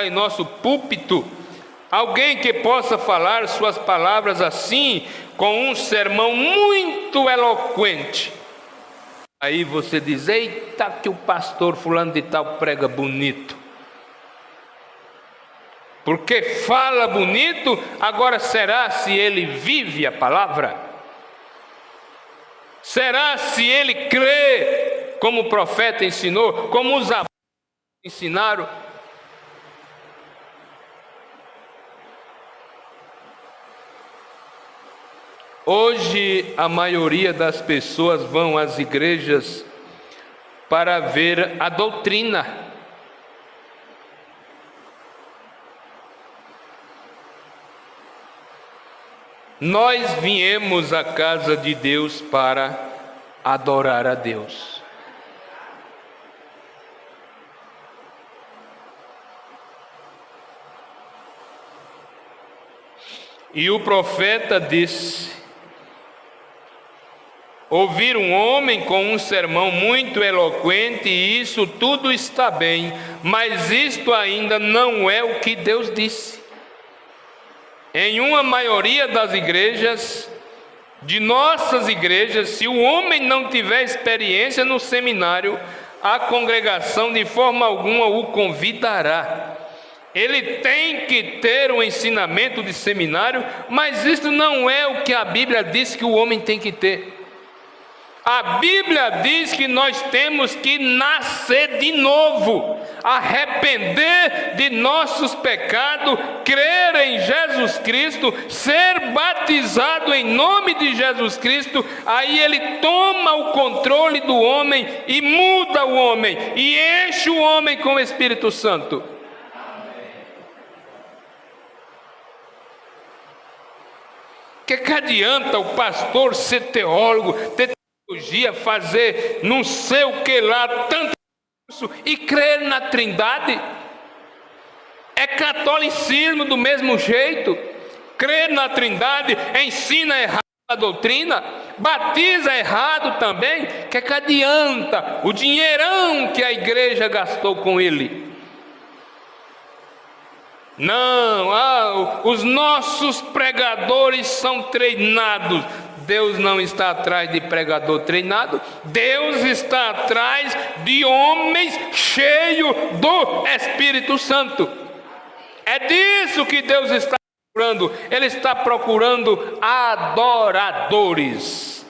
em nosso púlpito, alguém que possa falar suas palavras assim, com um sermão muito eloquente. Aí você diz, eita que o pastor fulano de tal prega bonito. Porque fala bonito, agora será se ele vive a palavra? Será se ele crê como o profeta ensinou, como os apóstolos ensinaram? Hoje a maioria das pessoas vão às igrejas para ver a doutrina. Nós viemos à casa de Deus para adorar a Deus. E o profeta disse, ouvir um homem com um sermão muito eloquente, e isso tudo está bem, mas isto ainda não é o que Deus disse. Em uma maioria das igrejas, de nossas igrejas, se o homem não tiver experiência no seminário, a congregação de forma alguma o convidará. Ele tem que ter um ensinamento de seminário, mas isso não é o que a Bíblia diz que o homem tem que ter. A Bíblia diz que nós temos que nascer de novo, arrepender de nossos pecados, crer em Jesus Cristo, ser batizado em nome de Jesus Cristo. Aí ele toma o controle do homem e muda o homem e enche o homem com o Espírito Santo. Que adianta o pastor ser teólogo, ter teologia, fazer não sei o que lá, tanto curso, e crer na Trindade? É catolicismo do mesmo jeito. Crer na Trindade, ensina errado a doutrina, batiza errado também. Que adianta o dinheirão que a igreja gastou com ele? Não, os nossos pregadores são treinados. Deus não está atrás de pregador treinado, Deus está atrás de homens cheios do Espírito Santo. É disso que Deus está procurando. Ele está procurando adoradores.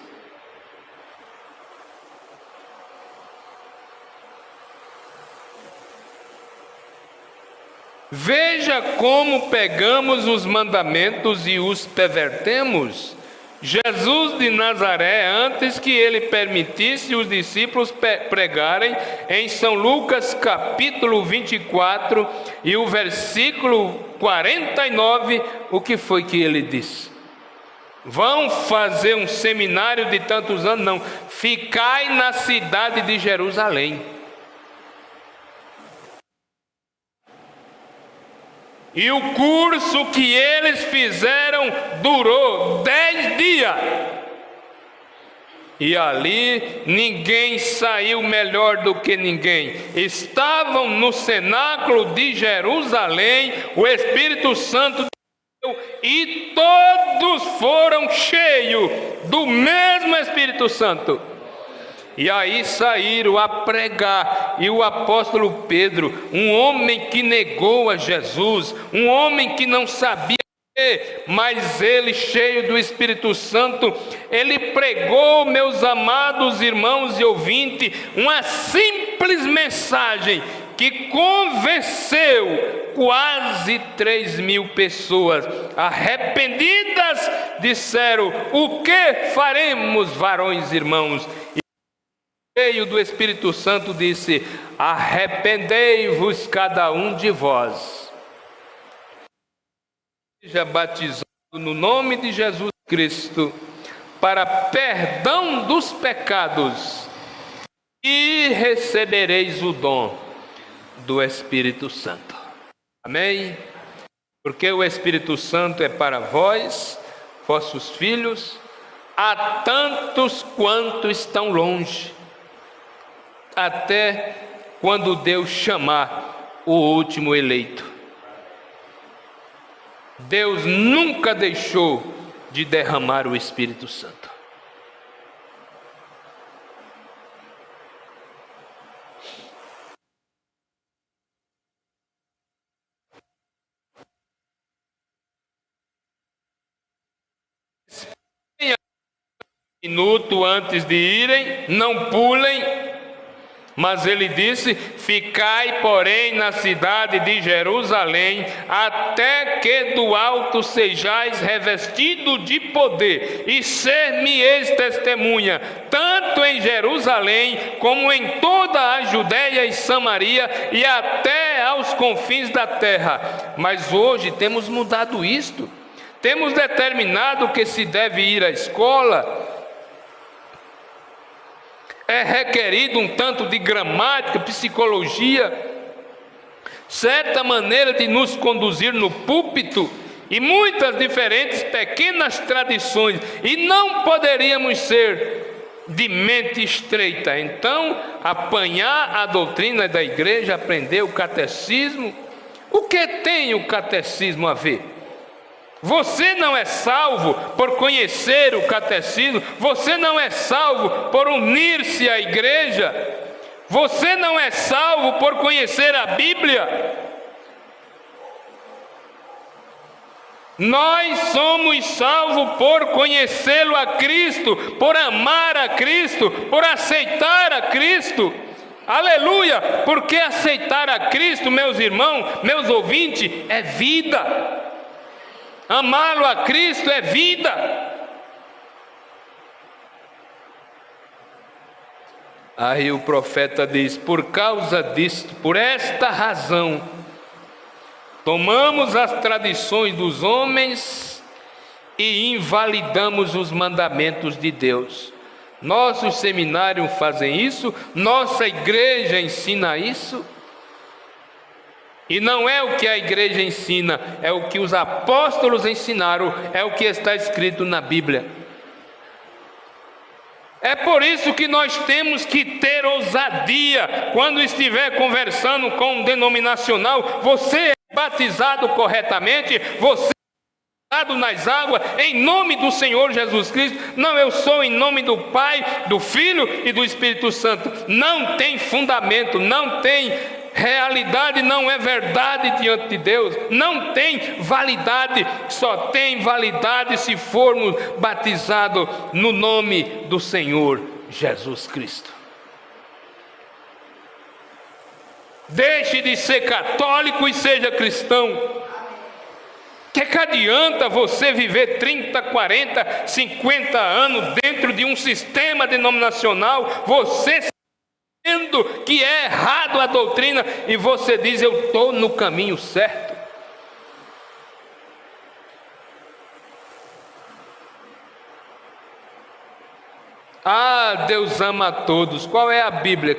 Veja como pegamos os mandamentos e os pervertemos. Jesus de Nazaré, antes que ele permitisse os discípulos pregarem, em São Lucas capítulo 24 e o versículo 49, o que foi que ele disse? Vão fazer um seminário de tantos anos? Não, ficai na cidade de Jerusalém. E o curso que eles fizeram durou 10 dias. E ali ninguém saiu melhor do que ninguém. Estavam no cenáculo de Jerusalém, o Espírito Santo desceu e todos foram cheios do mesmo Espírito Santo. E aí saíram a pregar, e o apóstolo Pedro, um homem que negou a Jesus, um homem que não sabia ler, mas ele, cheio do Espírito Santo, ele pregou, meus amados irmãos e ouvintes, uma simples mensagem que convenceu quase 3.000 pessoas arrependidas. Disseram: o que faremos, varões e irmãos? Cheio do Espírito Santo, disse: arrependei-vos cada um de vós, seja batizado no nome de Jesus Cristo para perdão dos pecados, e recebereis o dom do Espírito Santo. Amém? Porque o Espírito Santo é para vós, vossos filhos, a tantos quanto estão longe, até quando Deus chamar o último eleito. Deus nunca deixou de derramar o Espírito Santo. Um minuto antes de irem, não pulem. Mas ele disse: ficai, porém, na cidade de Jerusalém, até que do alto sejais revestido de poder, e ser-me-eis testemunha, tanto em Jerusalém, como em toda a Judéia e Samaria, e até aos confins da terra. Mas hoje temos mudado isto. Temos determinado que se deve ir à escola. É requerido um tanto de gramática, psicologia, certa maneira de nos conduzir no púlpito e muitas diferentes pequenas tradições, e não poderíamos ser de mente estreita. Então, apanhar a doutrina da igreja, aprender o catecismo. O que tem o catecismo a ver? Você não é salvo por conhecer o catecismo, você não é salvo por unir-se à igreja, você não é salvo por conhecer a Bíblia. Nós somos salvos por conhecê-lo a Cristo, por amar a Cristo, por aceitar a Cristo. Aleluia! Porque aceitar a Cristo, meus irmãos, meus ouvintes, é vida. Amá-lo a Cristo é vida. Aí o profeta diz: por causa disto, por esta razão, tomamos as tradições dos homens e invalidamos os mandamentos de Deus. Nossos seminários fazem isso, nossa igreja ensina isso. E não é o que a igreja ensina, é o que os apóstolos ensinaram, é o que está escrito na Bíblia. É por isso que nós temos que ter ousadia quando estiver conversando com um denominacional. Você é batizado corretamente, você é batizado nas águas em nome do Senhor Jesus Cristo. Não, eu sou em nome do Pai, do Filho e do Espírito Santo. Não tem fundamento, não tem realidade, não é verdade diante de Deus, não tem validade. Só tem validade se formos batizados no nome do Senhor Jesus Cristo. Deixe de ser católico e seja cristão. Que adianta você viver 30, 40, 50 anos dentro de um sistema denominacional, você sabendo que é errado a doutrina, e você diz: eu estou no caminho certo. Ah, Deus ama a todos. Qual é a Bíblia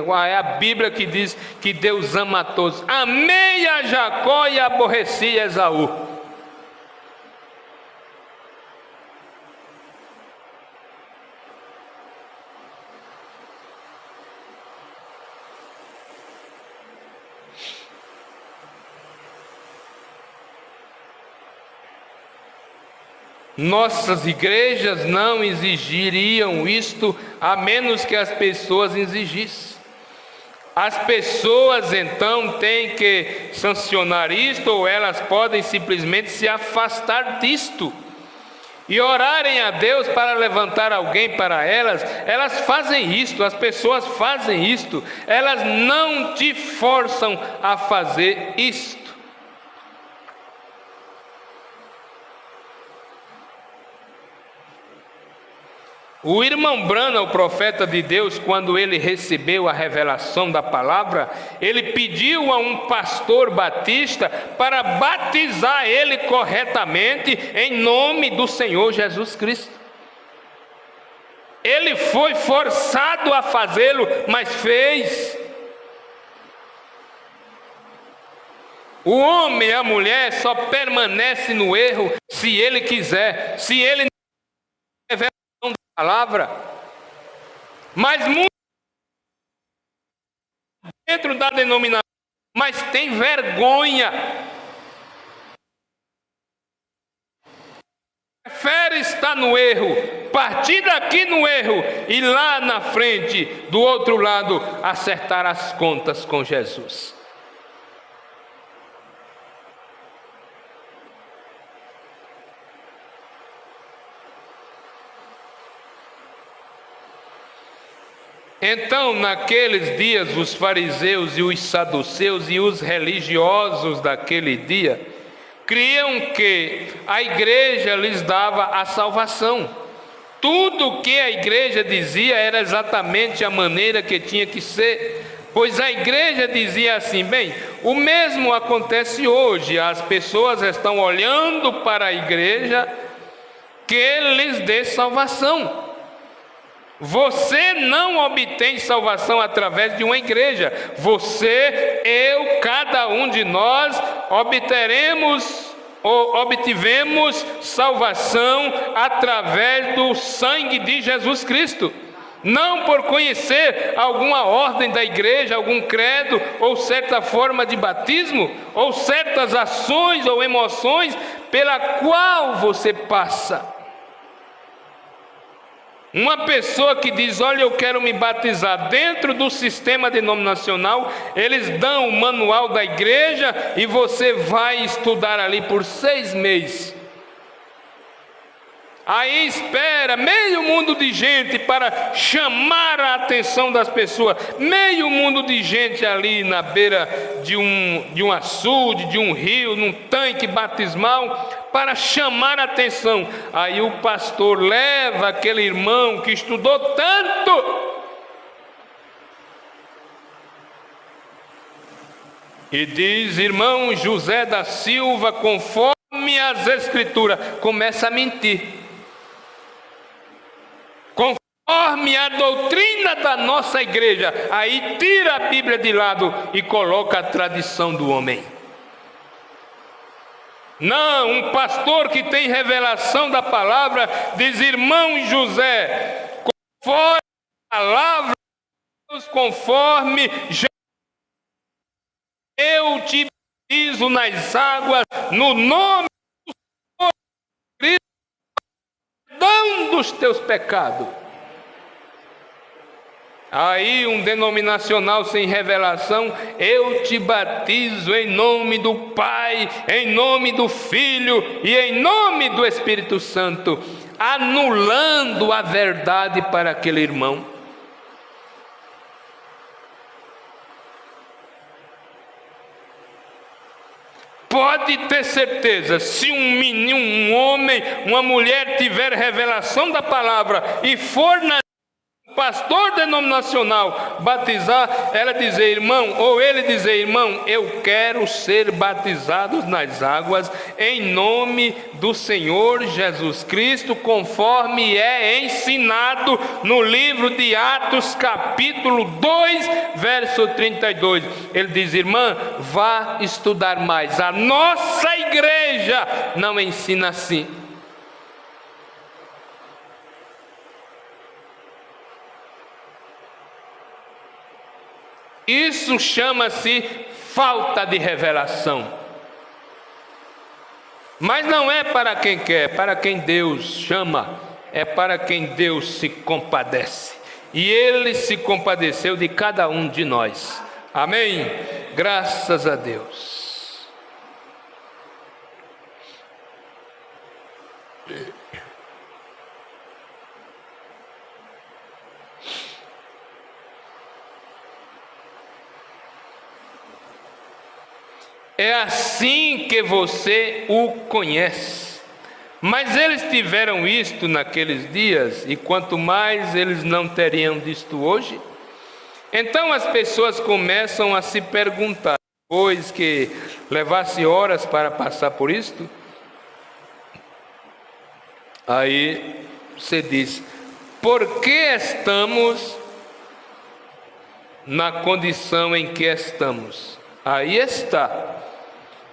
qual é a Bíblia que diz que Deus ama a todos? Amei a Jacó e aborreci a Esaú. Nossas igrejas não exigiriam isto, a menos que as pessoas exigissem. As pessoas então têm que sancionar isto, ou elas podem simplesmente se afastar disto e orarem a Deus para levantar alguém para elas. Elas fazem isto, as pessoas fazem isto, elas não te forçam a fazer isto. O irmão Branham, o profeta de Deus, quando ele recebeu a revelação da palavra, ele pediu a um pastor batista para batizar ele corretamente em nome do Senhor Jesus Cristo. Ele foi forçado a fazê-lo, mas fez. O homem e a mulher só permanece no erro se ele quiser, se ele não revela palavra. Mas muito dentro da denominação, mas tem vergonha, prefere estar no erro, partir daqui no erro e lá na frente, do outro lado, acertar as contas com Jesus. Então, naqueles dias, os fariseus e os saduceus e os religiosos daquele dia criam que a igreja lhes dava a salvação. Tudo o que a igreja dizia era exatamente a maneira que tinha que ser, pois a igreja dizia assim: bem, o mesmo acontece hoje, as pessoas estão olhando para a igreja que lhes dê salvação. Você não obtém salvação através de uma igreja. Você, eu, cada um de nós obtivemos salvação através do sangue de Jesus Cristo. Não por conhecer alguma ordem da igreja, algum credo, ou certa forma de batismo, ou certas ações ou emoções pela qual você passa. Uma pessoa que diz: olha, eu quero me batizar dentro do sistema denominacional, eles dão o manual da igreja e você vai estudar ali por 6 meses. Aí espera meio mundo de gente para chamar a atenção das pessoas, meio mundo de gente ali na beira de um açude, de um rio, num tanque batismal, para chamar a atenção. Aí o pastor leva aquele irmão que estudou tanto e diz: irmão José da Silva, conforme as escrituras, começa a mentir. Conforme a doutrina da nossa igreja, aí tira a Bíblia de lado e coloca a tradição do homem. Não, um pastor que tem revelação da palavra diz: irmão José, conforme a palavra de Deus, conforme eu te batizo nas águas, no nome do Senhor Cristo, perdão dos teus pecados. Aí um denominacional sem revelação: eu te batizo em nome do Pai, em nome do Filho e em nome do Espírito Santo, anulando a verdade para aquele irmão. pode ter certeza, se um menino, um homem, uma mulher tiver revelação da palavra e for na pastor denominacional batizar, ela dizer, irmão, ou ele dizer, irmão, eu quero ser batizado nas águas em nome do Senhor Jesus Cristo, conforme é ensinado no livro de Atos, capítulo 2, verso 32. Ele diz, irmã, vá estudar mais. A nossa igreja não ensina assim. Isso chama-se falta de revelação. Mas não é para quem quer, para quem Deus chama, é para quem Deus se compadece. E Ele se compadeceu de cada um de nós. Amém? Graças a Deus. É assim que você o conhece. Mas eles tiveram isto naqueles dias, e quanto mais eles não teriam disto hoje. Então as pessoas começam a se perguntar, depois que levasse horas para passar por isto, aí você diz, por que estamos na condição em que estamos? Aí está.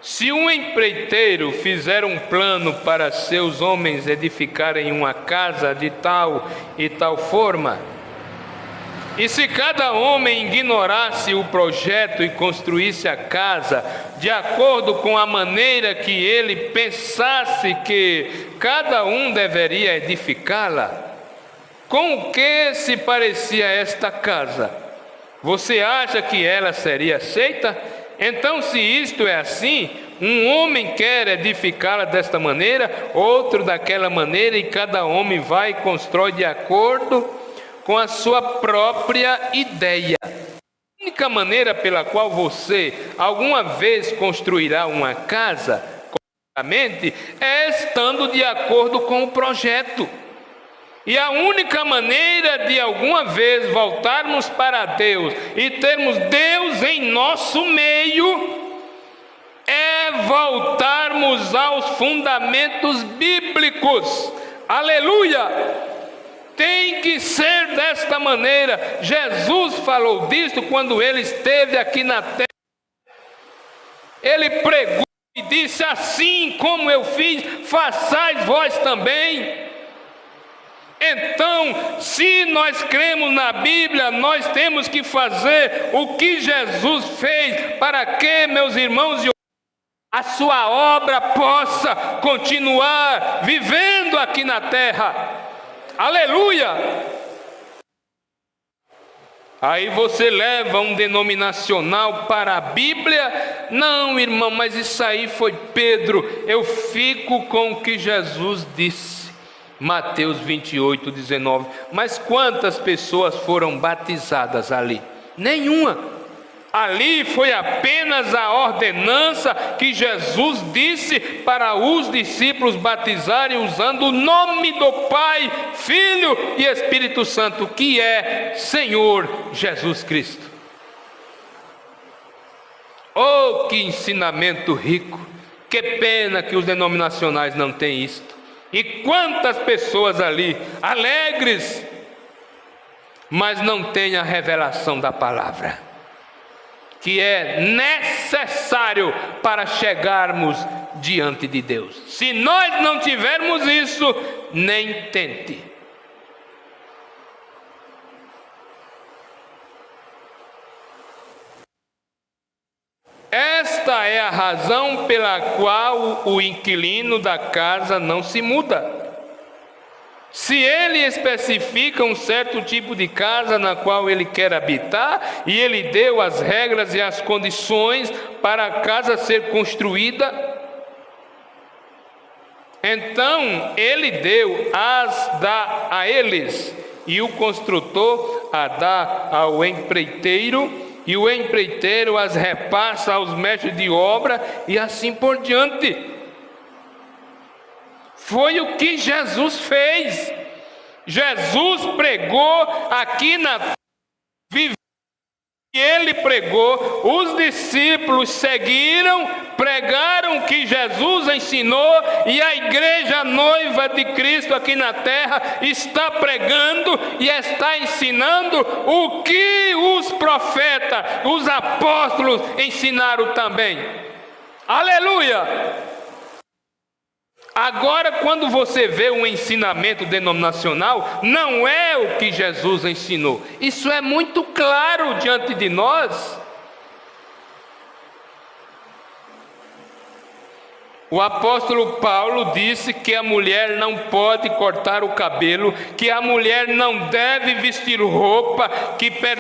Se um empreiteiro fizer um plano para seus homens edificarem uma casa de tal e tal forma, e se cada homem ignorasse o projeto e construísse a casa de acordo com a maneira que ele pensasse que cada um deveria edificá-la, com o que se parecia esta casa? Você acha que ela seria aceita? Então, se isto é assim, um homem quer edificá-la desta maneira, outro daquela maneira, e cada homem vai e constrói de acordo com a sua própria ideia. A única maneira pela qual você alguma vez construirá uma casa corretamente é estando de acordo com o projeto. E a única maneira de alguma vez voltarmos para Deus e termos Deus em nosso meio é voltarmos aos fundamentos bíblicos. Aleluia! Tem que ser desta maneira. Jesus falou disto quando ele esteve aqui na terra. Ele pregou e disse, assim como eu fiz, façais vós também. Então, se nós cremos na Bíblia, nós temos que fazer o que Jesus fez, para que, meus irmãos, a sua obra possa continuar vivendo aqui na terra. Aleluia! Aí você leva um denominacional para a Bíblia? Não, irmão, mas isso aí foi Pedro. Eu fico com o que Jesus disse. Mateus 28, 19. Mas quantas pessoas foram batizadas ali? Nenhuma. Ali foi apenas a ordenança que Jesus disse para os discípulos batizarem usando o nome do Pai, Filho e Espírito Santo, que é Senhor Jesus Cristo. Oh, que ensinamento rico! Que pena que os denominacionais não têm isto. E quantas pessoas ali, alegres, mas não têm a revelação da palavra, que é necessário para chegarmos diante de Deus. Se nós não tivermos isso, nem tente. Esta é a razão pela qual o inquilino da casa não se muda. Se ele especifica um certo tipo de casa na qual ele quer habitar, e ele deu as regras e as condições para a casa ser construída, então ele deu a eles, e o construtor a dá ao empreiteiro e o empreiteiro as repassa aos mestres de obra, e assim por diante. Foi o que Jesus fez. Jesus pregou aqui na vida. Ele pregou, os discípulos seguiram, pregaram o que Jesus ensinou, e a igreja noiva de Cristo aqui na terra está pregando e está ensinando o que os profetas, os apóstolos ensinaram também. Aleluia! Agora, quando você vê um ensinamento denominacional, não é o que Jesus ensinou. Isso é muito claro diante de nós. O apóstolo Paulo disse que a mulher não pode cortar o cabelo, que a mulher não deve vestir roupa que pertence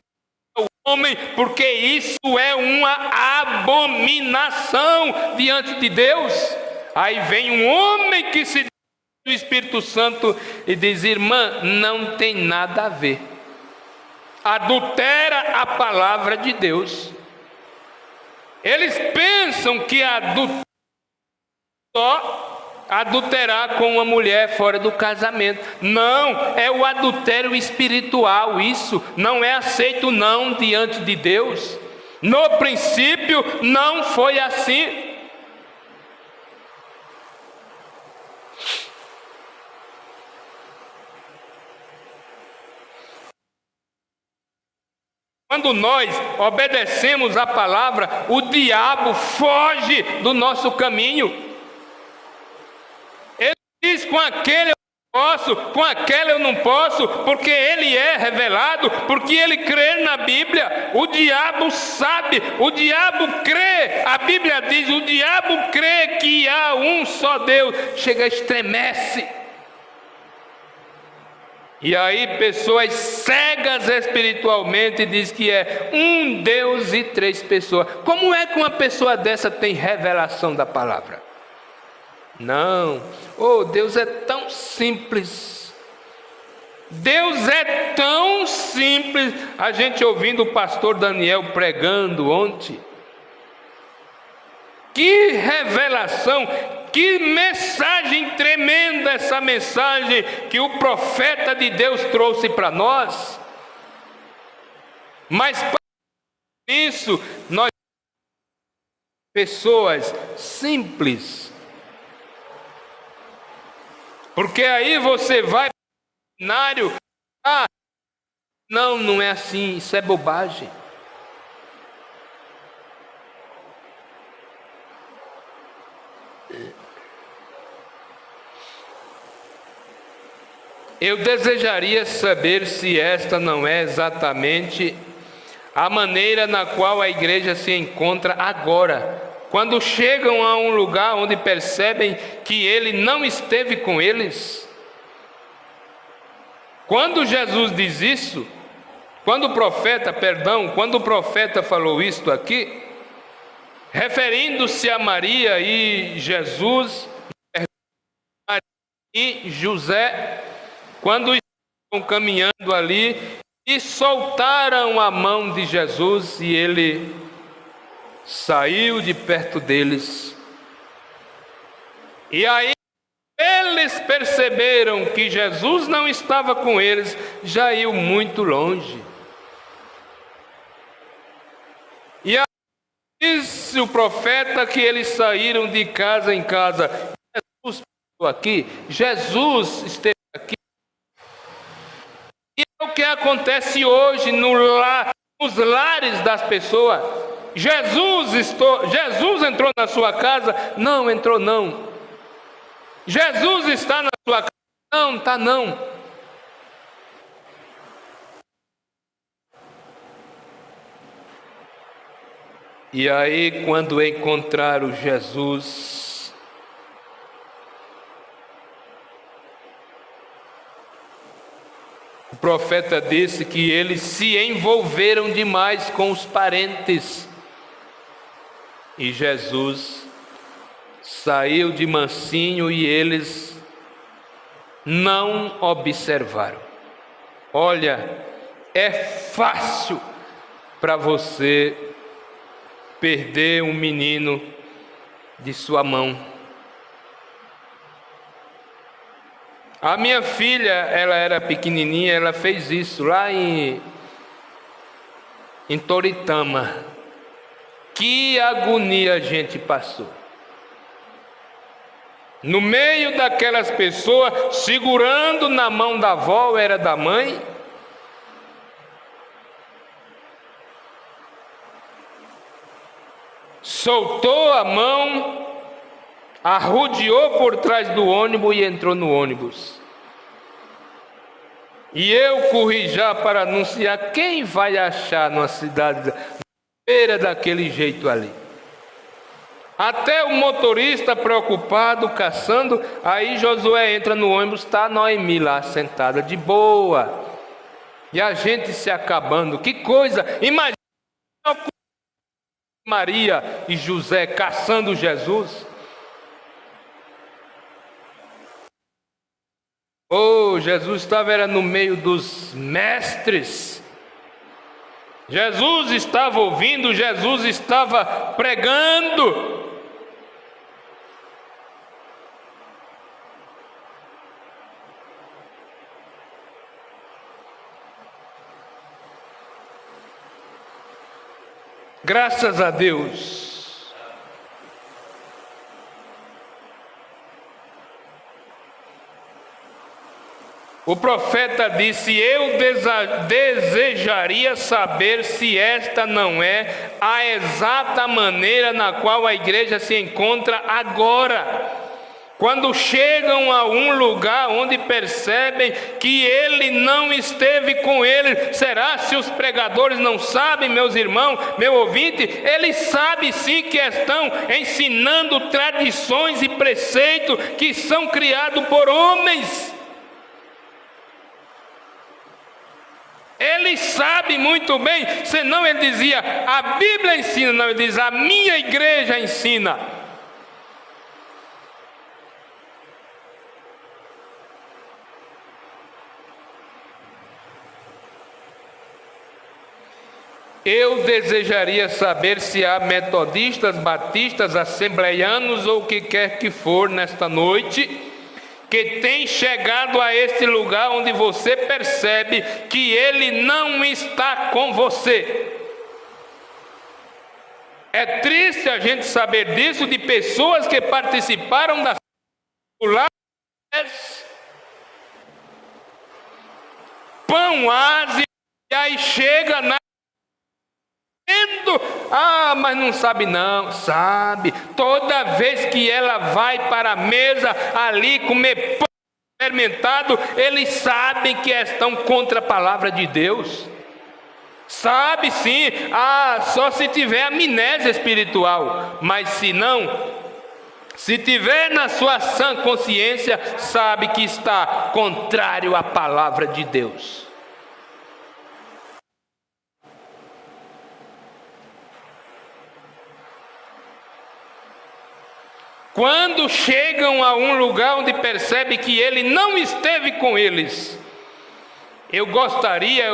ao homem, porque isso é uma abominação diante de Deus. Aí vem um homem que se diz do Espírito Santo e diz: irmã, não tem nada a ver. Adultera a palavra de Deus. Eles pensam que só adulterar com uma mulher fora do casamento. Não, é o adultério espiritual. Isso não é aceito não diante de Deus. No princípio não foi assim. Quando nós obedecemos a palavra, o diabo foge do nosso caminho. Ele diz: com aquele eu posso, com aquela eu não posso, porque ele é revelado, porque ele crê na Bíblia. O diabo sabe, o diabo crê. A Bíblia diz: o diabo crê que há um só Deus. Chega, estremece. E aí pessoas cegas espiritualmente diz que é um Deus e 3 pessoas. Como é que uma pessoa dessa tem revelação da palavra? Não. Oh, Deus é tão simples. Deus é tão simples. A gente ouvindo o pastor Daniel pregando ontem. Que revelação! Que mensagem tremenda essa mensagem que o profeta de Deus trouxe para nós. Mas para isso, nós pessoas simples. Porque aí você vai para o seminário, não é assim, isso é bobagem. Eu desejaria saber se esta não é exatamente a maneira na qual a igreja se encontra agora, quando chegam a um lugar onde percebem que ele não esteve com eles. Quando Jesus diz isso, quando o profeta falou isto aqui, referindo-se a Maria e Jesus, Maria e José, quando estavam caminhando ali e soltaram a mão de Jesus e ele saiu de perto deles. E aí eles perceberam que Jesus não estava com eles, já iam muito longe. E aí disse o profeta que eles saíram de casa em casa. Jesus esteve aqui, Jesus esteve aqui. E é o que acontece hoje nos lares das pessoas. Jesus entrou na sua casa? Não entrou não. Jesus está na sua casa? Não está não. E aí quando encontraram Jesus, o profeta disse que eles se envolveram demais com os parentes. E Jesus saiu de mansinho e eles não observaram. Olha, é fácil para você perder um menino de sua mão. A minha filha, ela era pequenininha, ela fez isso lá em Toritama. Que agonia a gente passou. No meio daquelas pessoas, segurando na mão da avó, era da mãe. Soltou a mão, arrodeou por trás do ônibus e entrou no ônibus. E eu corri já para anunciar: quem vai achar numa cidade feira daquele jeito ali? Até o motorista preocupado, caçando. Aí Josué entra no ônibus, está a Noemi lá sentada, de boa. E a gente se acabando. Que coisa! Imagina Maria e José caçando Jesus. Oh, Jesus estava no meio dos mestres. Jesus estava ouvindo, Jesus estava pregando. Graças a Deus. O profeta disse: eu desejaria saber se esta não é a exata maneira na qual a igreja se encontra agora. Quando chegam a um lugar onde percebem que ele não esteve com eles. Será se os pregadores não sabem, meus irmãos, meu ouvinte? Eles sabem sim que estão ensinando tradições e preceitos que são criados por homens. Ele sabe muito bem, senão ele dizia: a Bíblia ensina. Não, ele diz: a minha igreja ensina. Eu desejaria saber se há metodistas, batistas, assembleianos ou o que quer que for nesta noite, que tem chegado a esse lugar onde você percebe que ele não está com você. É triste a gente saber disso, de pessoas que participaram da pão ase, e aí chega na mas não sabe. Não, sabe. Toda vez que ela vai para a mesa ali comer pão fermentado, eles sabem que estão contra a palavra de Deus. Sabe sim. Só se tiver amnésia espiritual. Mas se não, se tiver na sua sã consciência, sabe que está contrário à palavra de Deus. Quando chegam a um lugar onde percebe que ele não esteve com eles, eu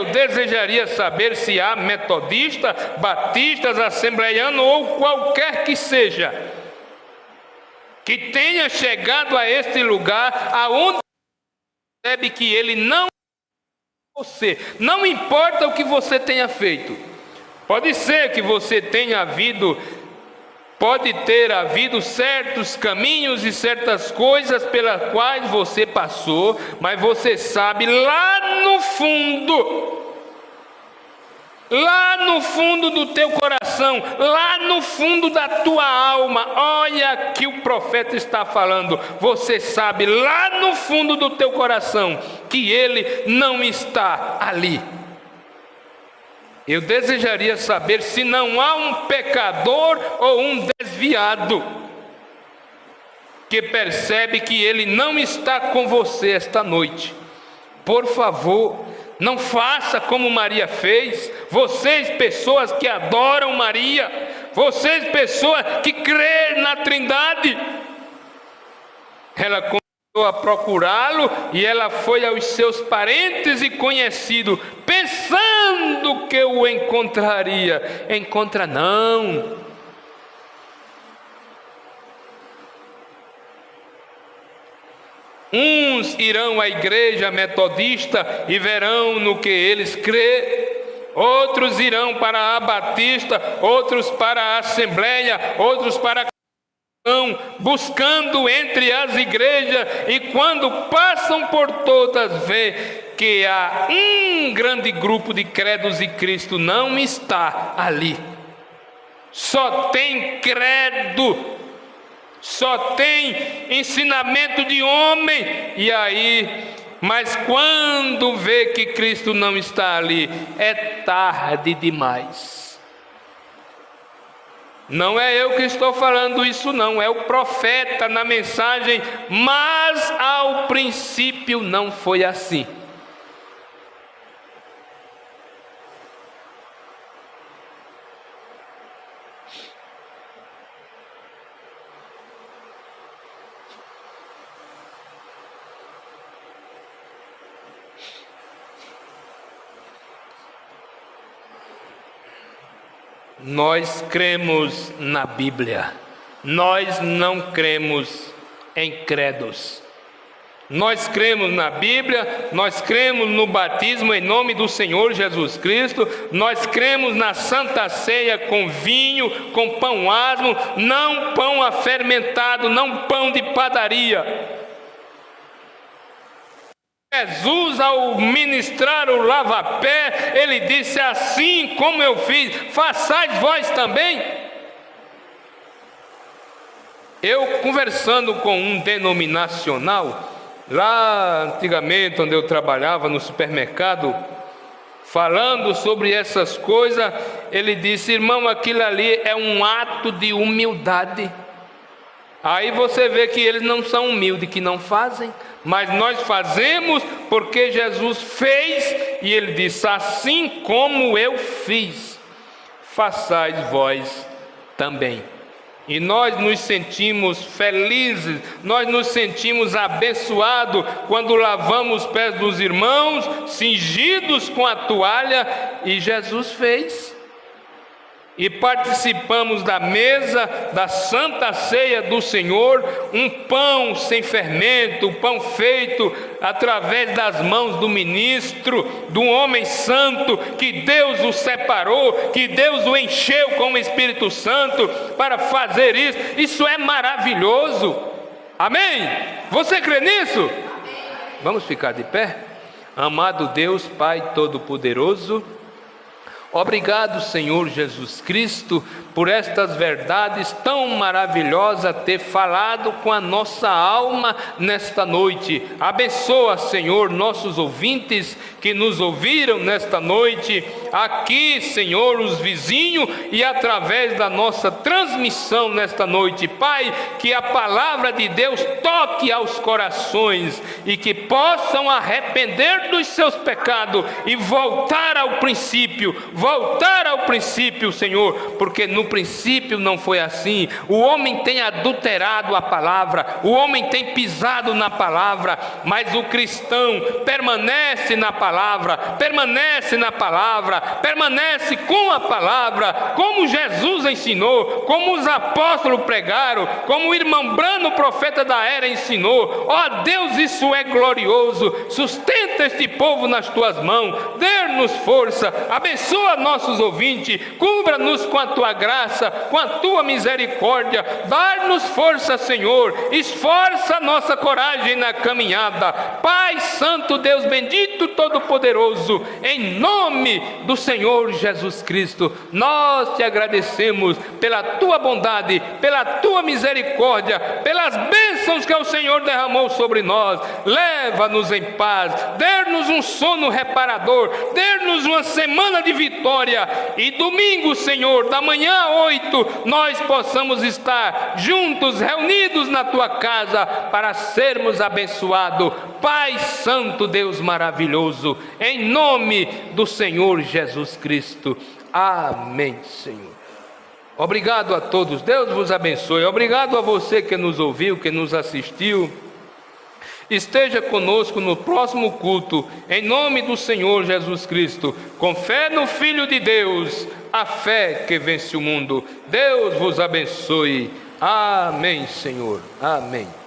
desejaria saber se há metodistas, batistas, assembleianos ou qualquer que seja, que tenha chegado a este lugar aonde percebe que ele não é você. Não importa o que você tenha feito. Pode ser que você tenha pode ter havido certos caminhos e certas coisas pelas quais você passou, mas você sabe lá no fundo do teu coração, lá no fundo da tua alma, olha que o profeta está falando, você sabe lá no fundo do teu coração que ele não está ali. Eu desejaria saber se não há um pecador ou um desviado que percebe que ele não está com você esta noite. Por favor, não faça como Maria fez. Vocês, pessoas que adoram Maria, vocês, pessoas que creem na Trindade, ela começou a procurá-lo e ela foi aos seus parentes e conhecidos, pensando achando que o encontraria. Encontra não. Uns irão à igreja metodista e verão no que eles crêem. Outros irão para a batista, outros para a assembleia, outros para a buscando entre as igrejas, e quando passam por todas, vê que há um grande grupo de credos e Cristo não está ali. Só tem credo, só tem ensinamento de homem, e aí, mas quando vê que Cristo não está ali, é tarde demais. Não é eu que estou falando isso não, é o profeta na mensagem, mas ao princípio não foi assim. Nós cremos na Bíblia, nós não cremos em credos. Nós cremos na Bíblia, nós cremos no batismo em nome do Senhor Jesus Cristo, nós cremos na Santa Ceia com vinho, com pão asmo, não pão afermentado, não pão de padaria. Jesus, ao ministrar o lava-pé, ele disse: assim como eu fiz, façais vós também. Eu, conversando com um denominacional, lá antigamente onde eu trabalhava no supermercado, falando sobre essas coisas, ele disse: irmão, aquilo ali é um ato de humildade. Aí você vê que eles não são humildes, que não fazem, mas nós fazemos porque Jesus fez, e ele disse: assim como eu fiz, façais vós também. E nós nos sentimos felizes, nós nos sentimos abençoados quando lavamos os pés dos irmãos, cingidos com a toalha, e Jesus fez. E participamos da mesa da Santa Ceia do Senhor, um pão sem fermento, um pão feito através das mãos do ministro, do homem santo, que Deus o separou, que Deus o encheu com o Espírito Santo para fazer isso. Isso é maravilhoso. Amém? Você crê nisso? Amém. Vamos ficar de pé? Amado Deus, Pai Todo-Poderoso, obrigado, Senhor Jesus Cristo, por estas verdades tão maravilhosas, ter falado com a nossa alma nesta noite. Abençoa, Senhor, nossos ouvintes que nos ouviram nesta noite, aqui, Senhor, os vizinhos, e através da nossa transmissão nesta noite. Pai, que a palavra de Deus toque aos corações e que possam arrepender dos seus pecados e voltar ao princípio, Senhor, porque no princípio não foi assim. O homem tem adulterado a palavra, o homem tem pisado na palavra, mas o cristão permanece na palavra, permanece com a palavra, como Jesus ensinou, como os apóstolos pregaram, como o irmão Brano, profeta da era, ensinou. Ó Deus, isso é glorioso. Sustenta este povo nas tuas mãos, dê-nos força, abençoa nossos ouvintes, cubra-nos com a tua graça, com a tua misericórdia, dá-nos força, Senhor, esforça a nossa coragem na caminhada. Pai Santo, Deus bendito, todo-poderoso, em nome do Senhor Jesus Cristo, nós te agradecemos pela tua bondade, pela tua misericórdia, pelas bênçãos que o Senhor derramou sobre nós. Leva-nos em paz, dê-nos um sono reparador, dê-nos uma semana de vitória, e domingo, Senhor, da manhã a 8, nós possamos estar juntos, reunidos na tua casa, para sermos abençoados. Pai Santo, Deus maravilhoso, em nome do Senhor Jesus Cristo. Amém, Senhor. Obrigado a todos, Deus vos abençoe. Obrigado a você que nos ouviu, que nos assistiu. esteja conosco no próximo culto, em nome do Senhor Jesus Cristo, com fé no Filho de Deus, a fé que vence o mundo. Deus vos abençoe. Amém, Senhor. Amém.